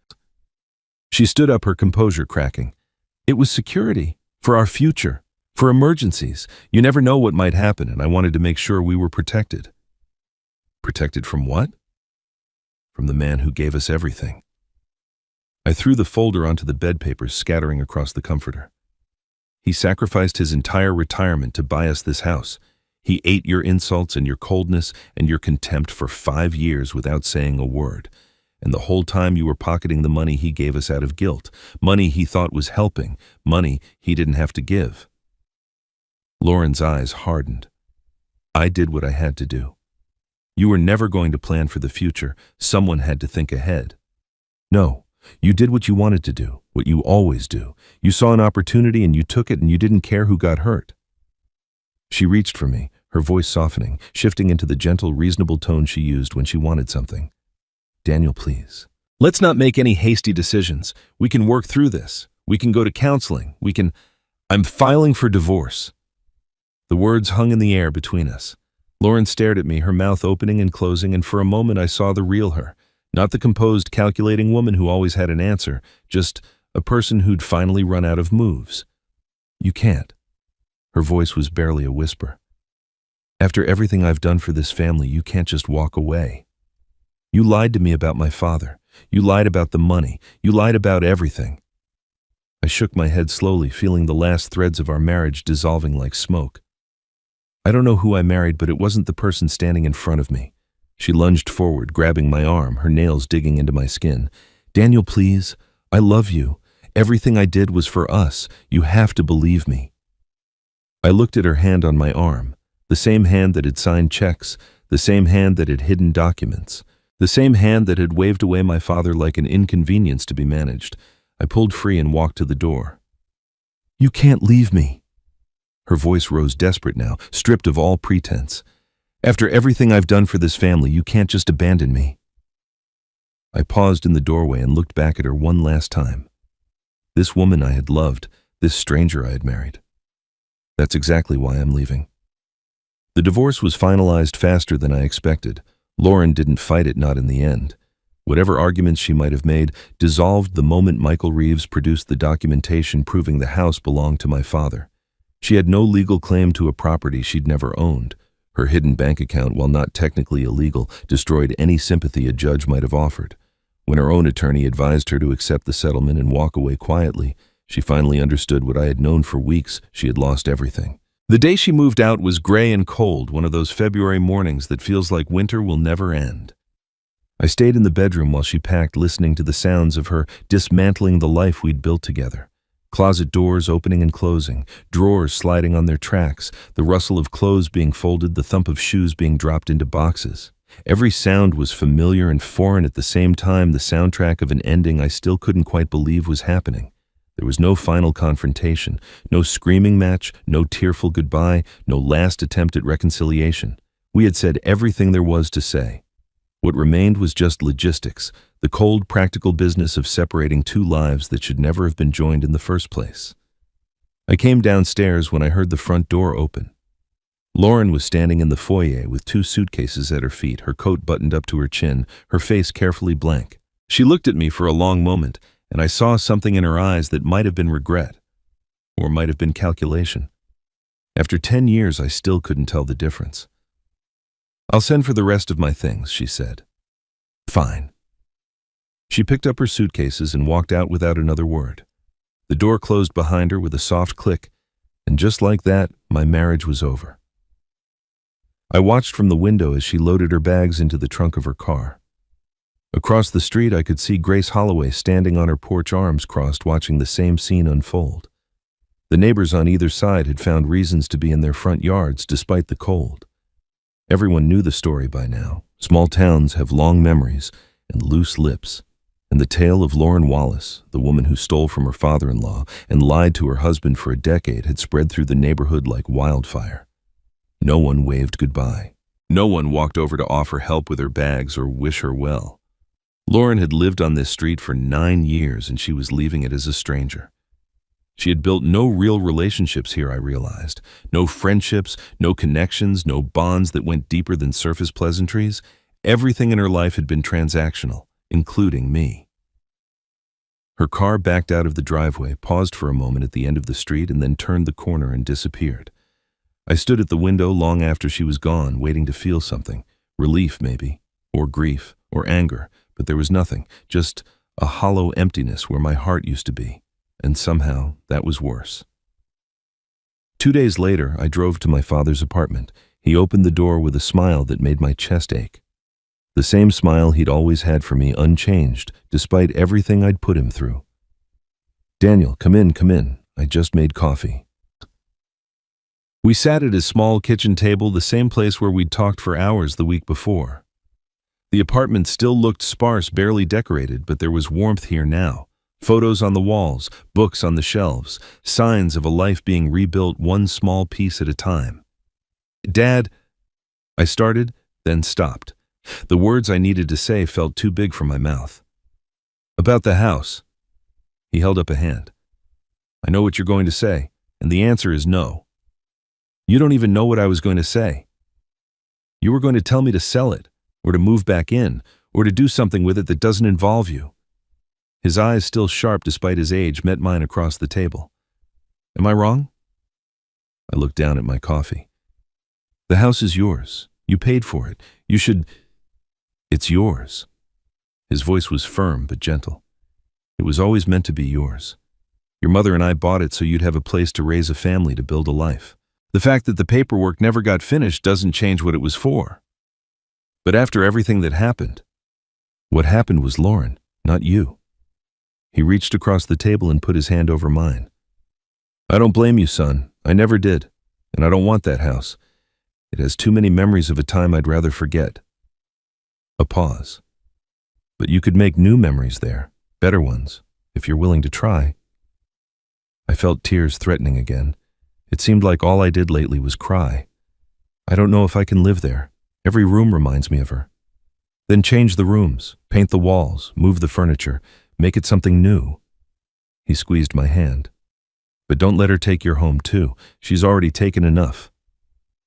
She stood up, her composure cracking. It was security, for our future, for emergencies. You never know what might happen, and I wanted to make sure we were protected. Protected from what? From the man who gave us everything. I threw the folder onto the bed papers scattering across the comforter. He sacrificed his entire retirement to buy us this house. He ate your insults and your coldness and your contempt for 5 years without saying a word. And the whole time you were pocketing the money he gave us out of guilt, money he thought was helping, money he didn't have to give. Lauren's eyes hardened. I did what I had to do. You were never going to plan for the future. Someone had to think ahead. No, you did what you wanted to do, what you always do. You saw an opportunity and you took it, and you didn't care who got hurt. She reached for me, her voice softening, shifting into the gentle, reasonable tone she used when she wanted something. Daniel, please. Let's not make any hasty decisions. We can work through this. We can go to counseling. I'm filing for divorce. The words hung in the air between us. Lauren stared at me, her mouth opening and closing, and for a moment I saw the real her. Not the composed, calculating woman who always had an answer, just a person who'd finally run out of moves. You can't. Her voice was barely a whisper. After everything I've done for this family, you can't just walk away. You lied to me about my father. You lied about the money. You lied about everything. I shook my head slowly, feeling the last threads of our marriage dissolving like smoke. I don't know who I married, but it wasn't the person standing in front of me. She lunged forward, grabbing my arm, her nails digging into my skin. Daniel, please. I love you. Everything I did was for us. You have to believe me. I looked at her hand on my arm, the same hand that had signed checks, the same hand that had hidden documents, the same hand that had waved away my father like an inconvenience to be managed. I pulled free and walked to the door. You can't leave me. Her voice rose desperate now, stripped of all pretense. After everything I've done for this family, you can't just abandon me. I paused in the doorway and looked back at her one last time. This woman I had loved, this stranger I had married. That's exactly why I'm leaving. The divorce was finalized faster than I expected. Lauren didn't fight it, not in the end. Whatever arguments she might have made dissolved the moment Michael Reeves produced the documentation proving the house belonged to my father. She had no legal claim to a property she'd never owned. Her hidden bank account, while not technically illegal, destroyed any sympathy a judge might have offered. When her own attorney advised her to accept the settlement and walk away quietly, she finally understood what I had known for weeks: she had lost everything. The day she moved out was gray and cold, one of those February mornings that feels like winter will never end. I stayed in the bedroom while she packed, listening to the sounds of her dismantling the life we'd built together. Closet doors opening and closing, drawers sliding on their tracks, the rustle of clothes being folded, the thump of shoes being dropped into boxes. Every sound was familiar and foreign at the same time, the soundtrack of an ending I still couldn't quite believe was happening. There was no final confrontation, no screaming match, no tearful goodbye, no last attempt at reconciliation. We had said everything there was to say. What remained was just logistics, the cold, practical business of separating two lives that should never have been joined in the first place. I came downstairs when I heard the front door open. Lauren was standing in the foyer with 2 suitcases at her feet, her coat buttoned up to her chin, her face carefully blank. She looked at me for a long moment, and I saw something in her eyes that might have been regret, or might have been calculation. After 10 years, I still couldn't tell the difference. I'll send for the rest of my things, she said. Fine. She picked up her suitcases and walked out without another word. The door closed behind her with a soft click, and just like that, my marriage was over. I watched from the window as she loaded her bags into the trunk of her car. Across the street, I could see Grace Holloway standing on her porch, arms crossed, watching the same scene unfold. The neighbors on either side had found reasons to be in their front yards despite the cold. Everyone knew the story by now. Small towns have long memories and loose lips. And the tale of Lauren Wallace, the woman who stole from her father-in-law and lied to her husband for a decade, had spread through the neighborhood like wildfire. No one waved goodbye. No one walked over to offer help with her bags or wish her well. Lauren had lived on this street for 9 years, and she was leaving it as a stranger. She had built no real relationships here, I realized. No friendships, no connections, no bonds that went deeper than surface pleasantries. Everything in her life had been transactional, including me. Her car backed out of the driveway, paused for a moment at the end of the street, and then turned the corner and disappeared. I stood at the window long after she was gone, waiting to feel something. Relief, maybe, or grief, or anger. But there was nothing, just a hollow emptiness where my heart used to be, and somehow that was worse. 2 days later, I drove to my father's apartment. He opened the door with a smile that made my chest ache. The same smile he'd always had for me, unchanged, despite everything I'd put him through. "Daniel, come in, come in. I just made coffee." We sat at his small kitchen table, the same place where we'd talked for hours the week before. The apartment still looked sparse, barely decorated, but there was warmth here now. Photos on the walls, books on the shelves, signs of a life being rebuilt one small piece at a time. "Dad," I started, then stopped. The words I needed to say felt too big for my mouth. "About the house." He held up a hand. "I know what you're going to say, and the answer is no." "You don't even know what I was going to say. You were going to tell me to sell it, or to move back in, or to do something with it that doesn't involve you." His eyes, still sharp despite his age, met mine across the table. "Am I wrong?" I looked down at my coffee. "The house is yours. You paid for it. You should... It's yours." His voice was firm but gentle. "It was always meant to be yours. Your mother and I bought it so you'd have a place to raise a family, to build a life. The fact that the paperwork never got finished doesn't change what it was for. But after everything that happened, what happened was Lauren, not you." He reached across the table and put his hand over mine. "I don't blame you, son. I never did. And I don't want that house. It has too many memories of a time I'd rather forget." A pause. "But you could make new memories there, better ones, if you're willing to try." I felt tears threatening again. It seemed like all I did lately was cry. "I don't know if I can live there. Every room reminds me of her." "Then change the rooms, paint the walls, move the furniture, make it something new." He squeezed my hand. "But don't let her take your home too. She's already taken enough."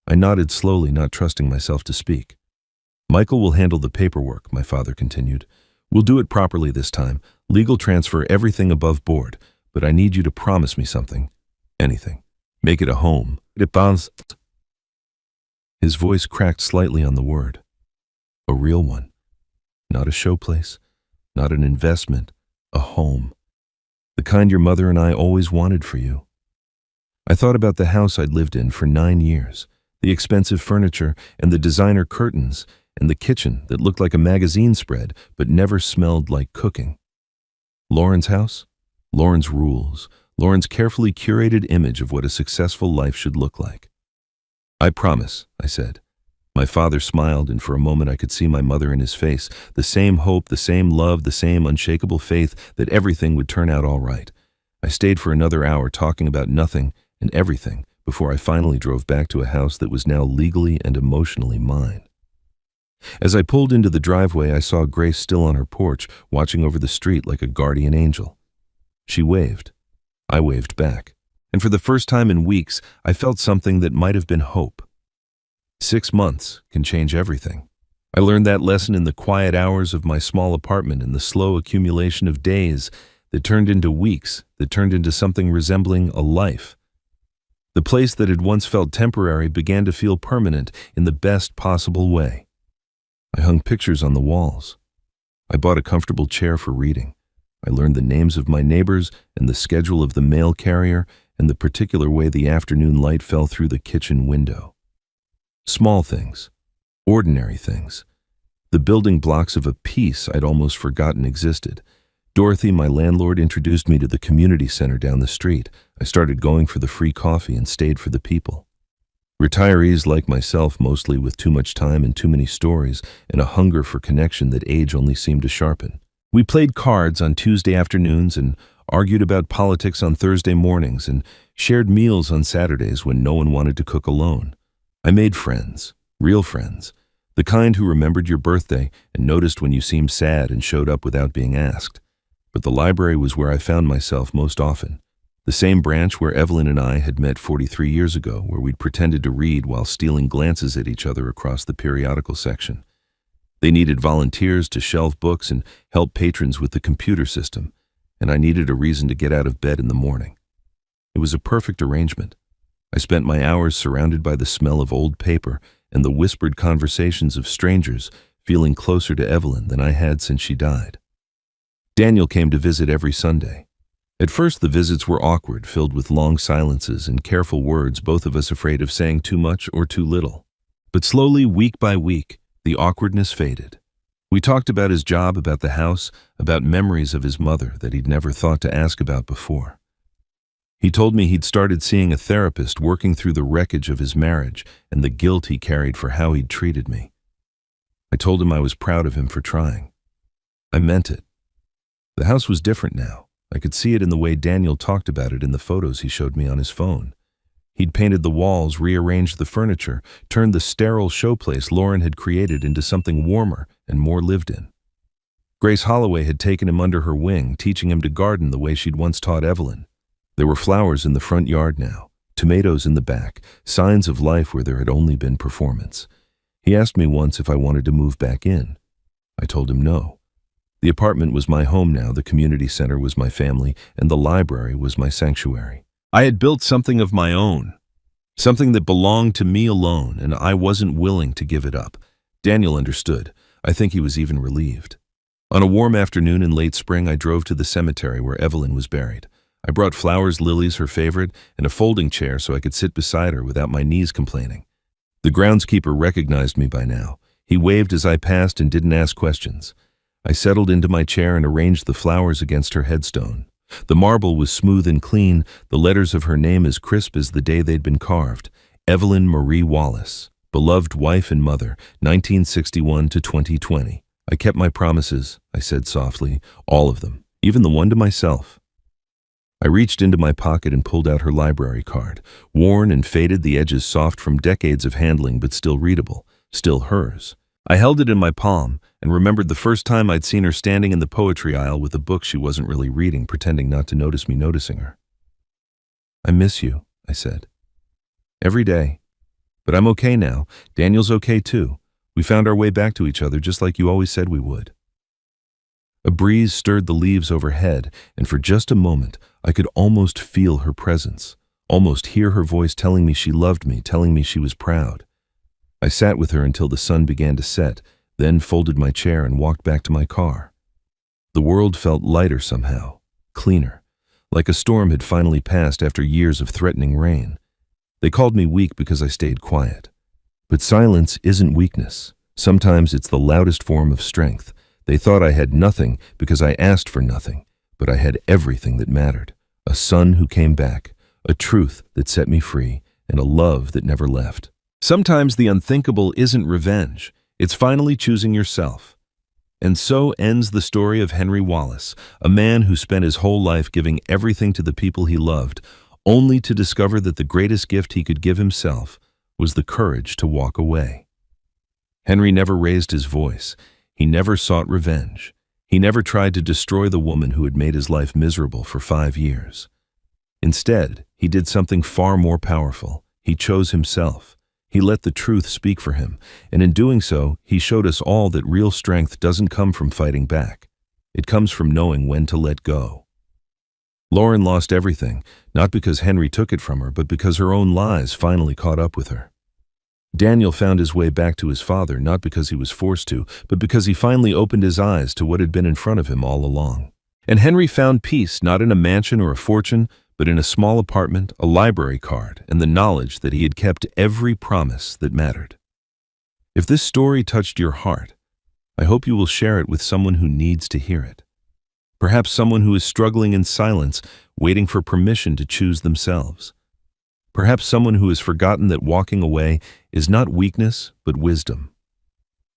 I nodded slowly, not trusting myself to speak. "Michael will handle the paperwork," my father continued. "We'll do it properly this time. Legal transfer, everything above board. But I need you to promise me something. Anything. Make it a home." His voice cracked slightly on the word. "A real one. Not a showplace. Not an investment. A home. The kind your mother and I always wanted for you." I thought about the house I'd lived in for 9 years, the expensive furniture and the designer curtains, and the kitchen that looked like a magazine spread but never smelled like cooking. Lauren's house? Lauren's rules. Lauren's carefully curated image of what a successful life should look like. "I promise," I said. My father smiled, and for a moment I could see my mother in his face, the same hope, the same love, the same unshakable faith that everything would turn out all right. I stayed for another hour talking about nothing and everything before I finally drove back to a house that was now legally and emotionally mine. As I pulled into the driveway, I saw Grace still on her porch, watching over the street like a guardian angel. She waved. I waved back. And for the first time in weeks, I felt something that might have been hope. 6 months can change everything. I learned that lesson in the quiet hours of my small apartment, in the slow accumulation of days that turned into weeks, that turned into something resembling a life. The place that had once felt temporary began to feel permanent in the best possible way. I hung pictures on the walls. I bought a comfortable chair for reading. I learned the names of my neighbors and the schedule of the mail carrier and the particular way the afternoon light fell through the kitchen window. Small things, ordinary things, the building blocks of a peace I'd almost forgotten existed. Dorothy, my landlord, introduced me to the community center down the street. I started going for the free coffee and stayed for the people. Retirees like myself, mostly with too much time and too many stories and a hunger for connection that age only seemed to sharpen. We played cards on Tuesday afternoons and argued about politics on Thursday mornings and shared meals on Saturdays when no one wanted to cook alone. I made friends, real friends, the kind who remembered your birthday and noticed when you seemed sad and showed up without being asked. But the library was where I found myself most often. The same branch where Evelyn and I had met 43 years ago, where we'd pretended to read while stealing glances at each other across the periodical section. They needed volunteers to shelve books and help patrons with the computer system, and I needed a reason to get out of bed in the morning. It was a perfect arrangement. I spent my hours surrounded by the smell of old paper and the whispered conversations of strangers, feeling closer to Evelyn than I had since she died. Daniel came to visit every Sunday. At first the visits were awkward, filled with long silences and careful words, both of us afraid of saying too much or too little. But slowly, week by week, the awkwardness faded. We talked about his job, about the house, about memories of his mother that he'd never thought to ask about before. He told me he'd started seeing a therapist, working through the wreckage of his marriage and the guilt he carried for how he'd treated me. I told him I was proud of him for trying. I meant it. The house was different now. I could see it in the way Daniel talked about it in the photos he showed me on his phone. He'd painted the walls, rearranged the furniture, turned the sterile showplace Lauren had created into something warmer and more lived in. Grace Holloway had taken him under her wing, teaching him to garden the way she'd once taught Evelyn. There were flowers in the front yard now, tomatoes in the back, signs of life where there had only been performance. He asked me once if I wanted to move back in. I told him no. The apartment was my home now, the community center was my family, and the library was my sanctuary. I had built something of my own, something that belonged to me alone, and I wasn't willing to give it up. Daniel understood. I think he was even relieved. On a warm afternoon in late spring, I drove to the cemetery where Evelyn was buried. I brought flowers, lilies, her favorite, and a folding chair so I could sit beside her without my knees complaining. The groundskeeper recognized me by now. He waved as I passed and didn't ask questions. I settled into my chair and arranged the flowers against her headstone. The marble was smooth and clean, the letters of her name as crisp as the day they'd been carved. Evelyn Marie Wallace, beloved wife and mother, 1961 to 2020. I kept my promises, I said softly, all of them, even the one to myself. I reached into my pocket and pulled out her library card, worn and faded, the edges soft from decades of handling but still readable, still hers. I held it in my palm and remembered the first time I'd seen her standing in the poetry aisle with a book she wasn't really reading, pretending not to notice me noticing her. I miss you, I said. Every day. But I'm okay now. Daniel's okay too. We found our way back to each other just like you always said we would. A breeze stirred the leaves overhead, and for just a moment, I could almost feel her presence, almost hear her voice telling me she loved me, telling me she was proud. I sat with her until the sun began to set, then folded my chair and walked back to my car. The world felt lighter somehow, cleaner, like a storm had finally passed after years of threatening rain. They called me weak because I stayed quiet. But silence isn't weakness. Sometimes it's the loudest form of strength. They thought I had nothing because I asked for nothing, but I had everything that mattered. A son who came back, a truth that set me free, and a love that never left. Sometimes the unthinkable isn't revenge. It's finally choosing yourself. And so ends the story of Henry Wallace, a man who spent his whole life giving everything to the people he loved, only to discover that the greatest gift he could give himself was the courage to walk away. Henry never raised his voice. He never sought revenge. He never tried to destroy the woman who had made his life miserable for 5 years. Instead, he did something far more powerful. He chose himself. He let the truth speak for him, and in doing so, he showed us all that real strength doesn't come from fighting back. It comes from knowing when to let go. Lauren lost everything, not because Henry took it from her, but because her own lies finally caught up with her. Daniel found his way back to his father, not because he was forced to, but because he finally opened his eyes to what had been in front of him all along. And Henry found peace not in a mansion or a fortune, but in a small apartment, a library card, and the knowledge that he had kept every promise that mattered. If this story touched your heart, I hope you will share it with someone who needs to hear it. Perhaps someone who is struggling in silence, waiting for permission to choose themselves. Perhaps someone who has forgotten that walking away is not weakness, but wisdom.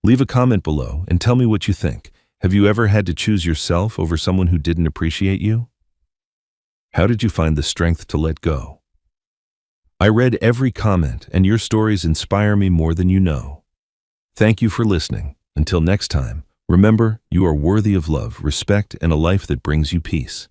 Leave a comment below and tell me what you think. Have you ever had to choose yourself over someone who didn't appreciate you? How did you find the strength to let go? I read every comment, and your stories inspire me more than you know. Thank you for listening. Until next time, remember, you are worthy of love, respect, and a life that brings you peace.